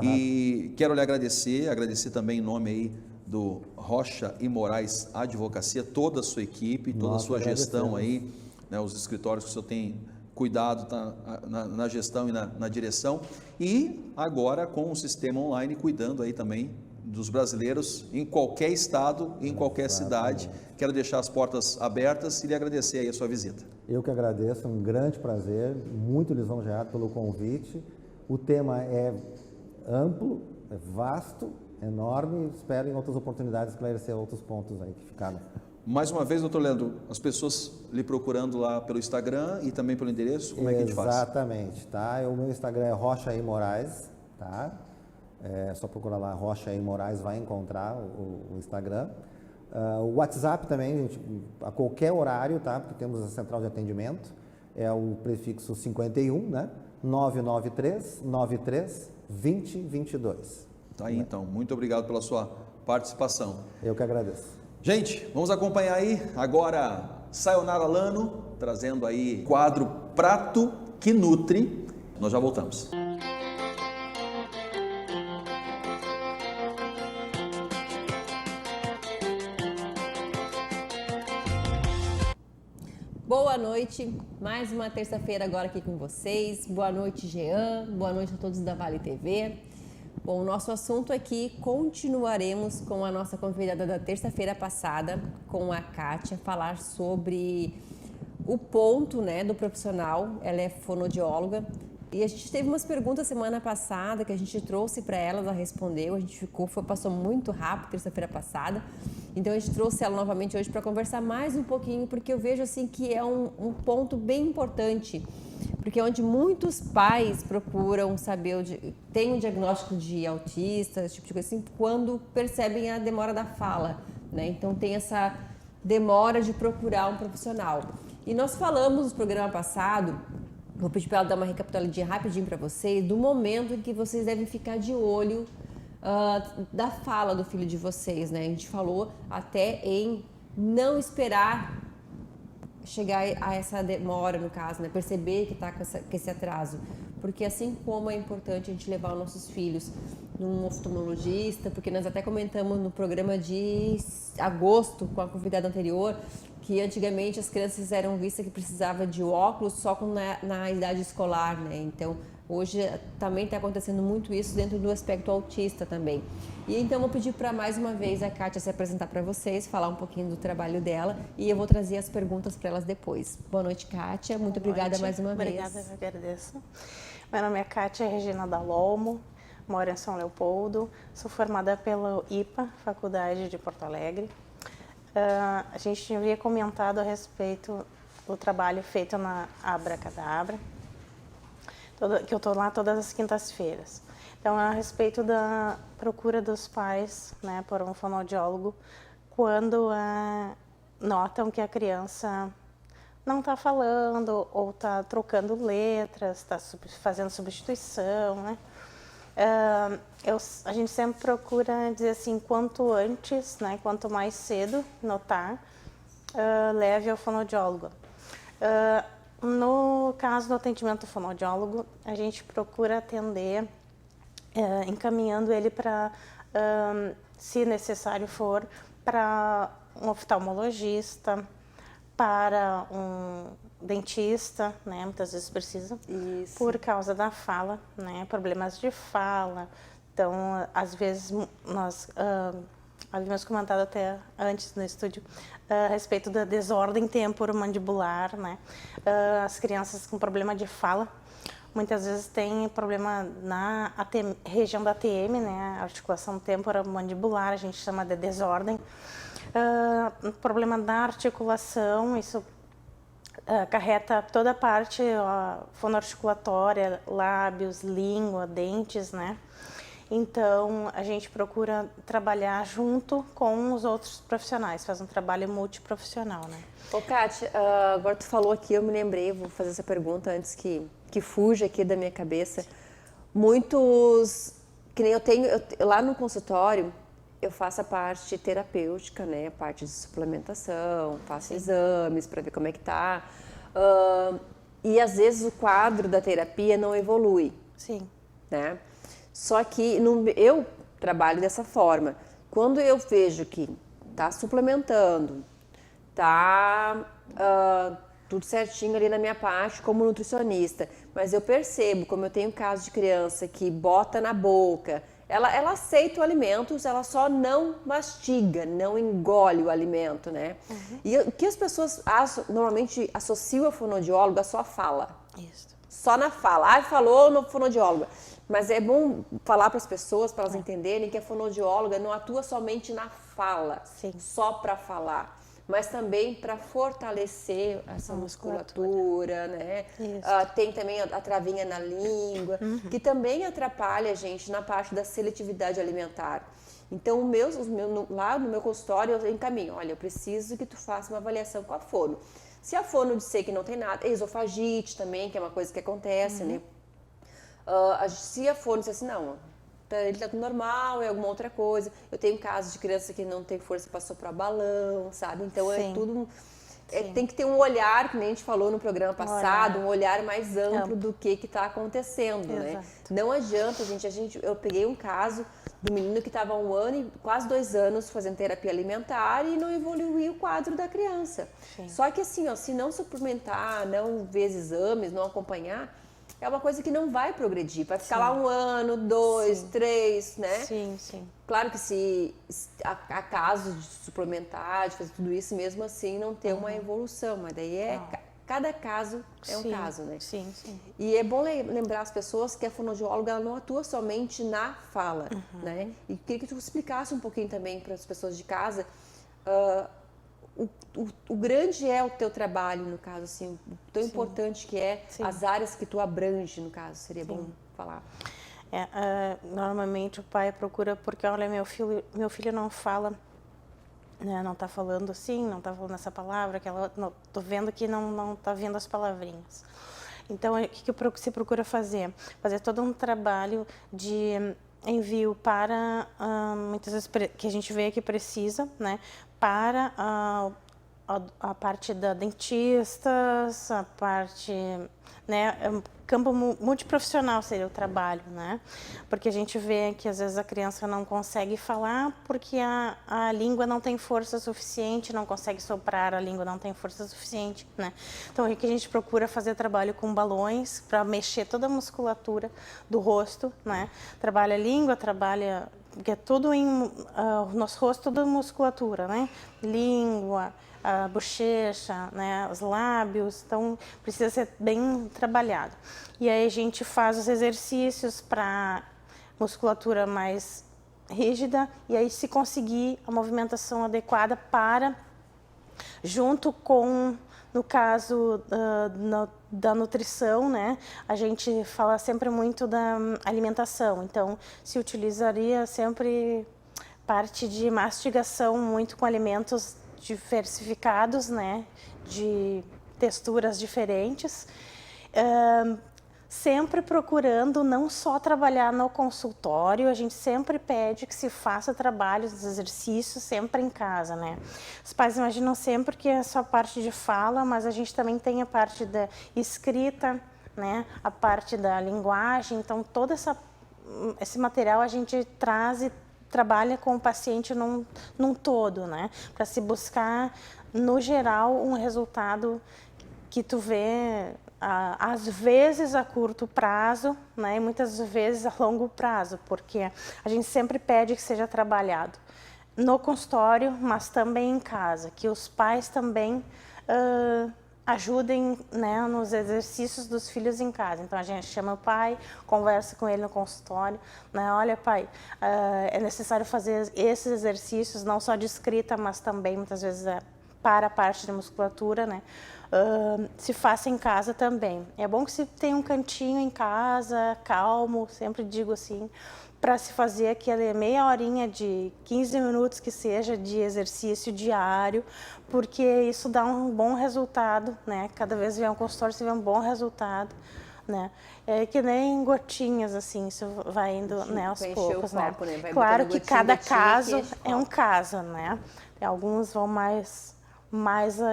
E quero lhe agradecer também em nome aí do Rocha e Moraes Advocacia, toda a sua equipe, toda a sua gestão aí, né, os escritórios que o senhor tem cuidado na gestão e na direção, e agora com o sistema online cuidando aí também dos brasileiros em qualquer estado, em qualquer cidade. Quero deixar as portas abertas e lhe agradecer aí a sua visita. Eu que agradeço, um grande prazer, muito lisonjeado pelo convite. O tema é amplo, é vasto, enorme, espero em outras oportunidades esclarecer outros pontos aí que ficaram. Mais uma vez, doutor Leandro, as pessoas lhe procurando lá pelo Instagram e também pelo endereço, como é que a gente faz? Exatamente, tá? O meu Instagram é Rocha I Moraes, tá? É só procurar lá Rocha I Moraes, vai encontrar o Instagram. O WhatsApp também, gente, a qualquer horário, tá? Porque temos a central de atendimento, é o prefixo 51, né? 993 93 20 22. Tá aí, então. Muito obrigado pela sua participação. Eu que agradeço. Gente, vamos acompanhar aí agora Sayonara Lano, trazendo aí quadro Prato que Nutre. Nós já voltamos. Boa noite, mais uma terça-feira agora aqui com vocês. Boa noite, Jean. Boa noite a todos da Vale TV. Bom, o nosso assunto aqui, continuaremos com a nossa convidada da terça-feira passada, com a Kátia, falar sobre o ponto, né, do profissional. Ela é fonoaudióloga e a gente teve umas perguntas semana passada que a gente trouxe para ela, ela respondeu, a gente passou muito rápido terça-feira passada. Então a gente trouxe ela novamente hoje para conversar mais um pouquinho, porque eu vejo assim que é um ponto bem importante, porque é onde muitos pais procuram saber, tem um diagnóstico de autista, esse tipo de coisa assim, quando percebem a demora da fala, né? Então tem essa demora de procurar um profissional. E nós falamos no programa passado, vou pedir para ela dar uma recapituladinha rapidinho para vocês, do momento em que vocês devem ficar de olho da fala do filho de vocês, né? A gente falou até em não esperar chegar a essa demora, no caso, né? Perceber que está com esse atraso. Porque assim como é importante a gente levar os nossos filhos num oftalmologista, porque nós até comentamos no programa de agosto com a convidada anterior, que antigamente as crianças eram vistas que precisavam de óculos só na idade escolar, né? Então, hoje também está acontecendo muito isso dentro do aspecto autista também. E então eu vou pedir para mais uma vez a Kátia se apresentar para vocês, falar um pouquinho do trabalho dela e eu vou trazer as perguntas para elas depois. Boa noite, Kátia. Muito obrigada mais uma vez. Obrigada, eu agradeço. Meu nome é Kátia Regina Dalolmo, moro em São Leopoldo, sou formada pela IPA, Faculdade de Porto Alegre. A gente havia comentado a respeito do trabalho feito na Abracadabra, que eu estou lá todas as quintas-feiras. Então, a respeito da procura dos pais, né, por um fonoaudiólogo, quando notam que a criança não está falando ou está trocando letras, está fazendo substituição, né? A gente sempre procura dizer assim, quanto antes, né, quanto mais cedo notar, leve ao fonoaudiólogo. No caso do atendimento fonoaudiólogo, a gente procura atender encaminhando ele para, se necessário for, para um oftalmologista, para um dentista, né? Muitas vezes precisa, Isso. por causa da fala, né? Problemas de fala. Então, às vezes, nós havíamos comentado até antes no estúdio a respeito da desordem temporomandibular, né? As crianças com problema de fala, muitas vezes têm problema na região da ATM, né? Articulação temporomandibular, a gente chama de desordem. Problema da articulação, isso acarreta toda a parte fonoarticulatória, lábios, língua, dentes, né? Então, a gente procura trabalhar junto com os outros profissionais, faz um trabalho multiprofissional, né? Ô, Kátia, agora tu falou aqui, eu me lembrei, vou fazer essa pergunta antes que fuja aqui da minha cabeça. Muitos, que nem eu tenho, lá no consultório, eu faço a parte terapêutica, né? A parte de suplementação, faço exames para ver como é que tá. E às vezes o quadro da terapia não evolui. Sim. Né? Só que eu trabalho dessa forma. Quando eu vejo que está suplementando, está tudo certinho ali na minha parte como nutricionista, mas eu percebo, como eu tenho caso de criança que bota na boca, ela aceita o alimento, ela só não mastiga, não engole o alimento, né? E o que as pessoas normalmente associam a fonoaudiólogo a só fala. Isso. Só na fala. Falou no fonoaudiólogo. Mas é bom falar para as pessoas, para elas entenderem que a fonoaudióloga não atua somente na fala, só para falar, mas também para fortalecer essa musculatura, né? Tem também a travinha na língua, que também atrapalha a gente na parte da seletividade alimentar. Então, lá no meu consultório, eu encaminho, olha, eu preciso que tu faça uma avaliação com a fono. Se a fono disser que não tem nada, esofagite também, que é uma coisa que acontece, né? Se a fono disser assim, não, ele tá tudo normal, é alguma outra coisa. Eu tenho casos de criança que não tem força para soprar balão, sabe? Então é tudo... tem que ter um olhar, que nem a gente falou no programa passado, um olhar mais amplo do que está acontecendo, né? Não adianta, eu peguei um caso do menino que estava 1 ano e quase 2 anos fazendo terapia alimentar e não evoluiu o quadro da criança. Só que assim, se não suplementar, não ver exames, não acompanhar, é uma coisa que não vai progredir, vai ficar lá 1 ano, 2, 3, né? Claro que se há casos de suplementar, de fazer tudo isso, mesmo assim não ter uma evolução, mas daí cada caso é um caso, né? E é bom lembrar as pessoas que a fonoaudióloga ela não atua somente na fala, né? E queria que tu explicasse um pouquinho também para as pessoas de casa o grande é o teu trabalho, no caso, assim, o tão importante que é as áreas que tu abrange, no caso, seria bom falar. Normalmente o pai procura porque, olha, meu filho não fala, né, não está falando assim, não está falando essa palavra, tô vendo que não está vendo as palavrinhas. Então, o que se procura fazer? Fazer todo um trabalho de envio para, muitas vezes, que a gente vê que precisa, né, para a parte da dentistas, a parte, né, campo multiprofissional seria o trabalho, né, porque a gente vê que às vezes a criança não consegue falar porque a língua não tem força suficiente, não consegue soprar, a língua não tem força suficiente, né. Então é que a gente procura fazer trabalho com balões para mexer toda a musculatura do rosto, né, trabalha a língua, trabalha, porque é tudo o nosso rosto, toda a musculatura, né, língua, a bochecha, né, os lábios, então precisa ser bem trabalhado. E aí a gente faz os exercícios para musculatura mais rígida e aí se conseguir a movimentação adequada para, junto com, no caso da nutrição, né, a gente fala sempre muito da alimentação, então se utilizaria sempre parte de mastigação muito com alimentos diversificados, né, de texturas diferentes, sempre procurando não só trabalhar no consultório, a gente sempre pede que se faça trabalhos, exercícios sempre em casa, né. Os pais imaginam sempre que é só parte de fala, mas a gente também tem a parte da escrita, né, a parte da linguagem, então todo esse material a gente traz e trabalha com o paciente num todo, né? Para se buscar, no geral, um resultado que tu vê, às vezes a curto prazo, né? E muitas vezes a longo prazo, porque a gente sempre pede que seja trabalhado no consultório, mas também em casa, que os pais também ajudem, né, nos exercícios dos filhos em casa. Então a gente chama o pai, conversa com ele no consultório, né, olha pai, é necessário fazer esses exercícios, não só de escrita, mas também muitas vezes para a parte da musculatura, né, se faça em casa também. É bom que se tenha um cantinho em casa, calmo, sempre digo assim, para se fazer aquela meia horinha de 15 minutos que seja de exercício diário, porque isso dá um bom resultado, né? Cada vez que vier um consultório, você vê um bom resultado, né? É que nem gotinhas, assim, isso vai indo, né, aos poucos, né? Claro que cada caso é um caso, né? Alguns vão mais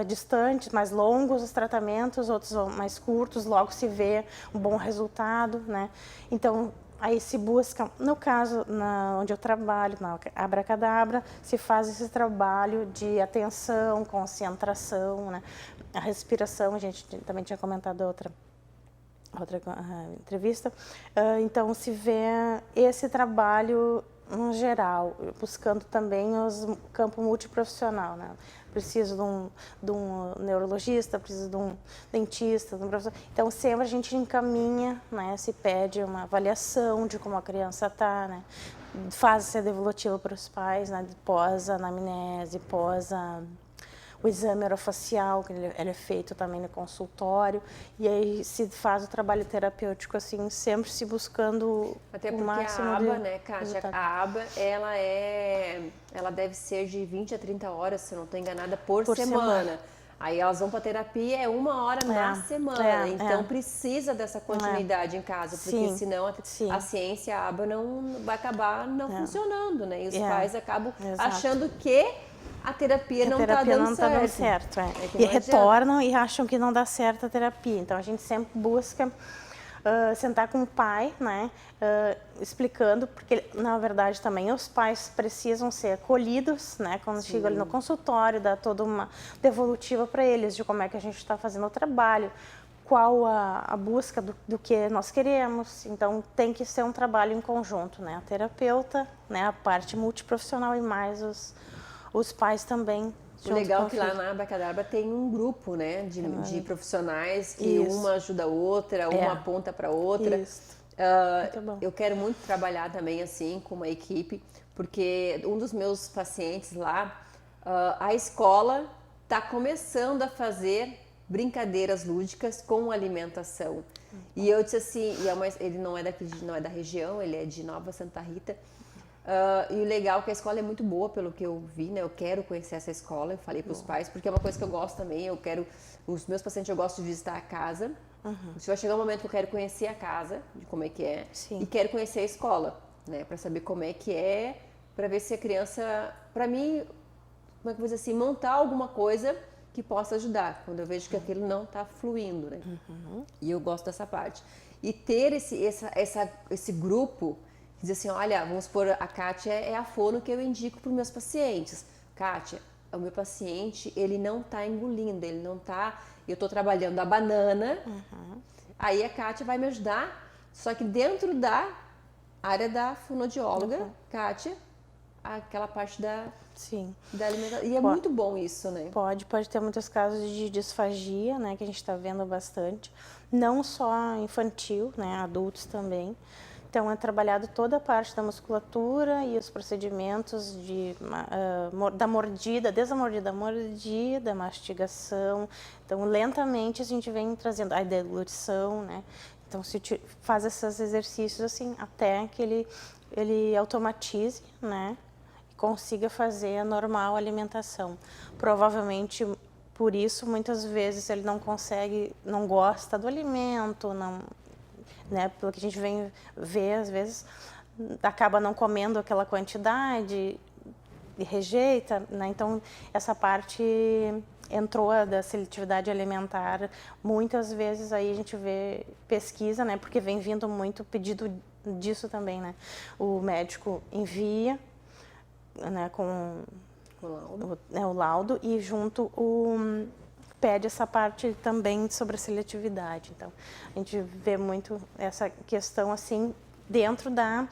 distantes, mais longos os tratamentos, outros vão mais curtos, logo se vê um bom resultado, né? Então, aí se busca, no caso onde eu trabalho, na Abracadabra, se faz esse trabalho de atenção, concentração, né? a respiração, a gente também tinha comentado outra entrevista. Então, se vê esse trabalho no geral, buscando também o campo multiprofissional, né? Preciso de um neurologista, preciso de um dentista, de um professor. Então, sempre a gente encaminha, né? Se pede uma avaliação de como a criança está, né? Fase devolutiva para os pais, né? Pós a anamnese, pós o exame orofacial, que ele é feito também no consultório, e aí se faz o trabalho terapêutico assim, sempre se buscando até o porque máximo a aba, de né, Kátia, resultado. a aba, ela deve ser de 20 a 30 horas, se eu não estou enganada, por semana. Aí elas vão para terapia, é 1 hora na semana, então precisa dessa continuidade em casa, porque senão a ciência, a aba não vai acabar não funcionando, né? E os pais acabam achando que a terapia não está dando certo. E retornam e acham que não dá certo a terapia. Então a gente sempre busca sentar com o pai, né, explicando, porque na verdade também os pais precisam ser acolhidos, né, quando chegam ali no consultório, dar toda uma devolutiva para eles de como é que a gente está fazendo o trabalho, qual a busca do que nós queremos. Então tem que ser um trabalho em conjunto, né, a terapeuta, né, a parte multiprofissional e mais os pais também. O legal é que lá na Abracadabra tem um grupo, né, de profissionais que uma ajuda a outra, uma aponta para outra. Eu quero muito trabalhar também assim com uma equipe, porque um dos meus pacientes lá, a escola está começando a fazer brincadeiras lúdicas com alimentação. E eu disse assim, ele não é daqui, não é da região, ele é de Nova Santa Rita. E o legal é que a escola é muito boa, pelo que eu vi, né? Eu quero conhecer essa escola, eu falei para os pais, porque é uma coisa que eu gosto também, os meus pacientes eu gosto de visitar a casa. Se vai chegar um momento que eu quero conhecer a casa, de como é que é, e quero conhecer a escola, né? Para saber como é que é, para ver se a criança, para mim, como é que eu vou dizer assim, montar alguma coisa que possa ajudar, quando eu vejo que aquilo não está fluindo, né? E eu gosto dessa parte. E ter esse grupo, diz assim, olha, vamos supor, a Kátia é a fono que eu indico para os meus pacientes. Kátia, o meu paciente, ele não está engolindo, ele não está... Eu estou trabalhando a banana, aí a Kátia vai me ajudar, só que dentro da área da fonoaudióloga, Kátia, aquela parte da alimentação. E é muito bom isso, né? Pode ter muitos casos de disfagia, né, que a gente está vendo bastante. Não só infantil, né, adultos também. Então, é trabalhado toda a parte da musculatura e os procedimentos da mordida, desde a mordida, mastigação. Então, lentamente a gente vem trazendo a deglutição, né? Então, se faz esses exercícios assim, até que ele automatize, né? E consiga fazer a normal alimentação. Provavelmente, por isso, muitas vezes ele não consegue, não gosta do alimento, não... Né, pelo que a gente vem ver, às vezes, acaba não comendo aquela quantidade e rejeita, né? Então, essa parte entrou da seletividade alimentar. Muitas vezes aí a gente vê pesquisa, né? Porque vem vindo muito pedido disso também, né? O médico envia, né, com o laudo e junto pede essa parte também sobre a seletividade. Então, a gente vê muito essa questão assim dentro da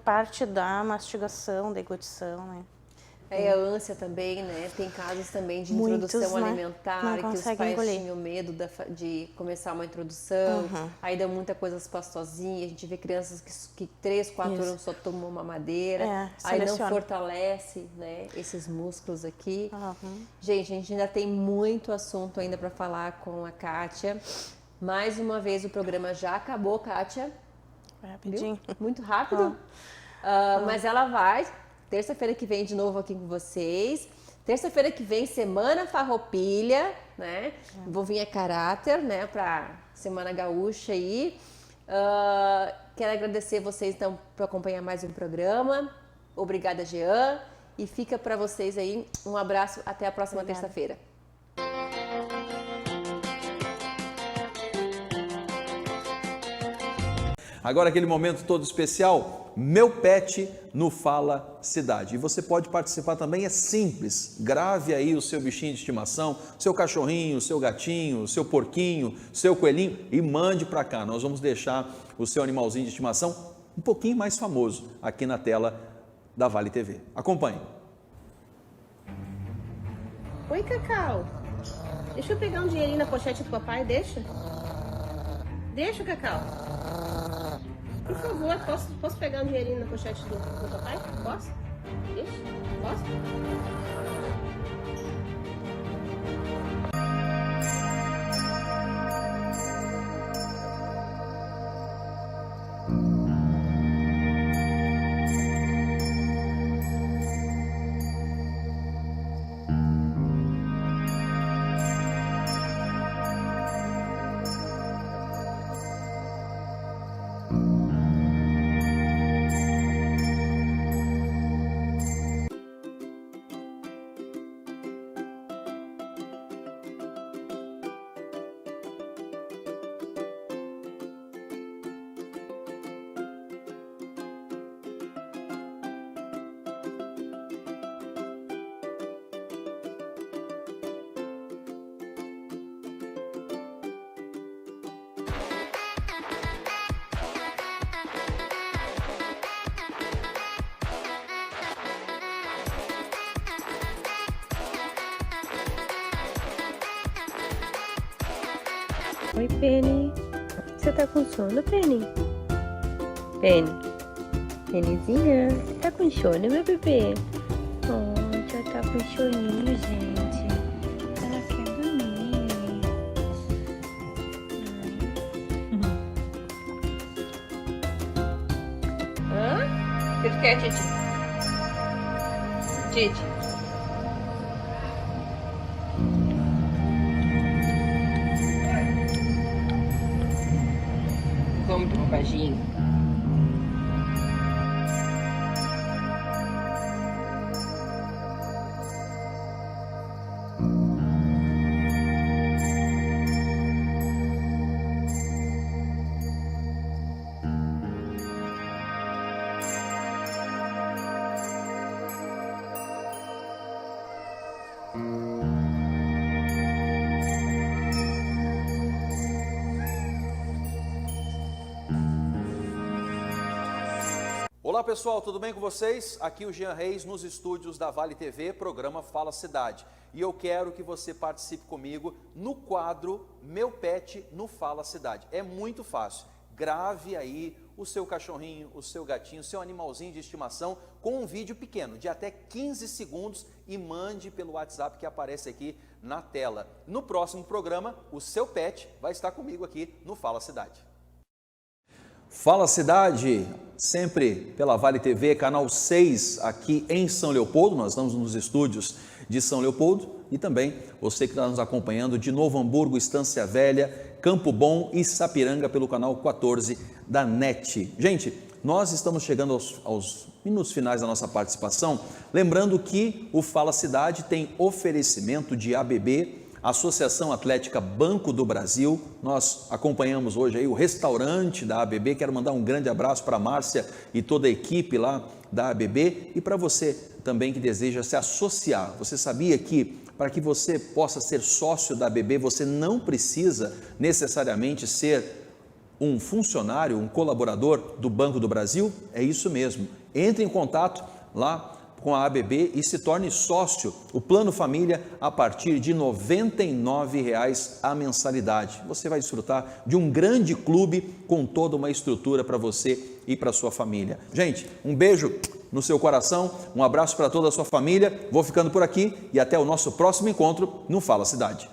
parte da mastigação, deglutição, né? A ânsia também, né? Tem casos também de introdução alimentar, que os pais tinham medo de começar uma introdução, aí dá muita coisa pastosinha, a gente vê crianças que 3, 4 anos só tomam mamadeira, aí não fortalece, né, esses músculos aqui. Gente, a gente ainda tem muito assunto ainda para falar com a Kátia. Mais uma vez o programa já acabou, Kátia. Rapidinho. Viu? Muito rápido. Mas ela vai... Terça-feira que vem de novo aqui com vocês. Terça-feira que vem, Semana Farroupilha, né? Vou vir a caráter, né? Pra Semana Gaúcha aí. Quero agradecer vocês, então, por acompanhar mais um programa. Obrigada, Jean. E fica para vocês aí um abraço. Até a próxima terça-feira. Agora aquele momento todo especial, Meu Pet no Fala Cidade. E você pode participar também, é simples. Grave aí o seu bichinho de estimação, seu cachorrinho, seu gatinho, seu porquinho, seu coelhinho e mande para cá. Nós vamos deixar o seu animalzinho de estimação um pouquinho mais famoso aqui na tela da Vale TV. Acompanhe. Oi, Cacau. Deixa eu pegar um dinheirinho na pochete do papai, deixa? Deixa, Cacau. Por favor, posso pegar um dinheirinho na pochete do papai? Posso? Deixa? Posso? Oi, Penny. Você tá com sono, Penny? Penny. Pennyzinha, você tá com sono, meu bebê? Oh, já tá com soninho, gente. Ela quer dormir. Hã? O que tu quer, Titi? Titi. Vamos pro papadinho. Olá pessoal, tudo bem com vocês? Aqui o Jean Reis nos estúdios da Vale TV, programa Fala Cidade. E eu quero que você participe comigo no quadro Meu Pet no Fala Cidade. É muito fácil. Grave aí o seu cachorrinho, o seu gatinho, o seu animalzinho de estimação com um vídeo pequeno, de até 15 segundos e mande pelo WhatsApp que aparece aqui na tela. No próximo programa, o seu pet vai estar comigo aqui no Fala Cidade. Fala Cidade, sempre pela Vale TV, canal 6 aqui em São Leopoldo. Nós estamos nos estúdios de São Leopoldo e também você que está nos acompanhando de Novo Hamburgo, Estância Velha, Campo Bom e Sapiranga pelo canal 14 da NET. Gente, nós estamos chegando aos minutos finais da nossa participação, lembrando que o Fala Cidade tem oferecimento de ABB, Associação Atlética Banco do Brasil. Nós acompanhamos hoje aí o restaurante da ABB. Quero mandar um grande abraço para a Márcia e toda a equipe lá da ABB e para você também que deseja se associar. Você sabia que para que você possa ser sócio da ABB, você não precisa necessariamente ser um funcionário, um colaborador do Banco do Brasil? É isso mesmo. Entre em contato lá com a ABB e se torne sócio. O Plano Família a partir de R$ 99,00 a mensalidade. Você vai desfrutar de um grande clube com toda uma estrutura para você e para sua família. Gente, um beijo no seu coração, um abraço para toda a sua família. Vou ficando por aqui e até o nosso próximo encontro no Fala Cidade.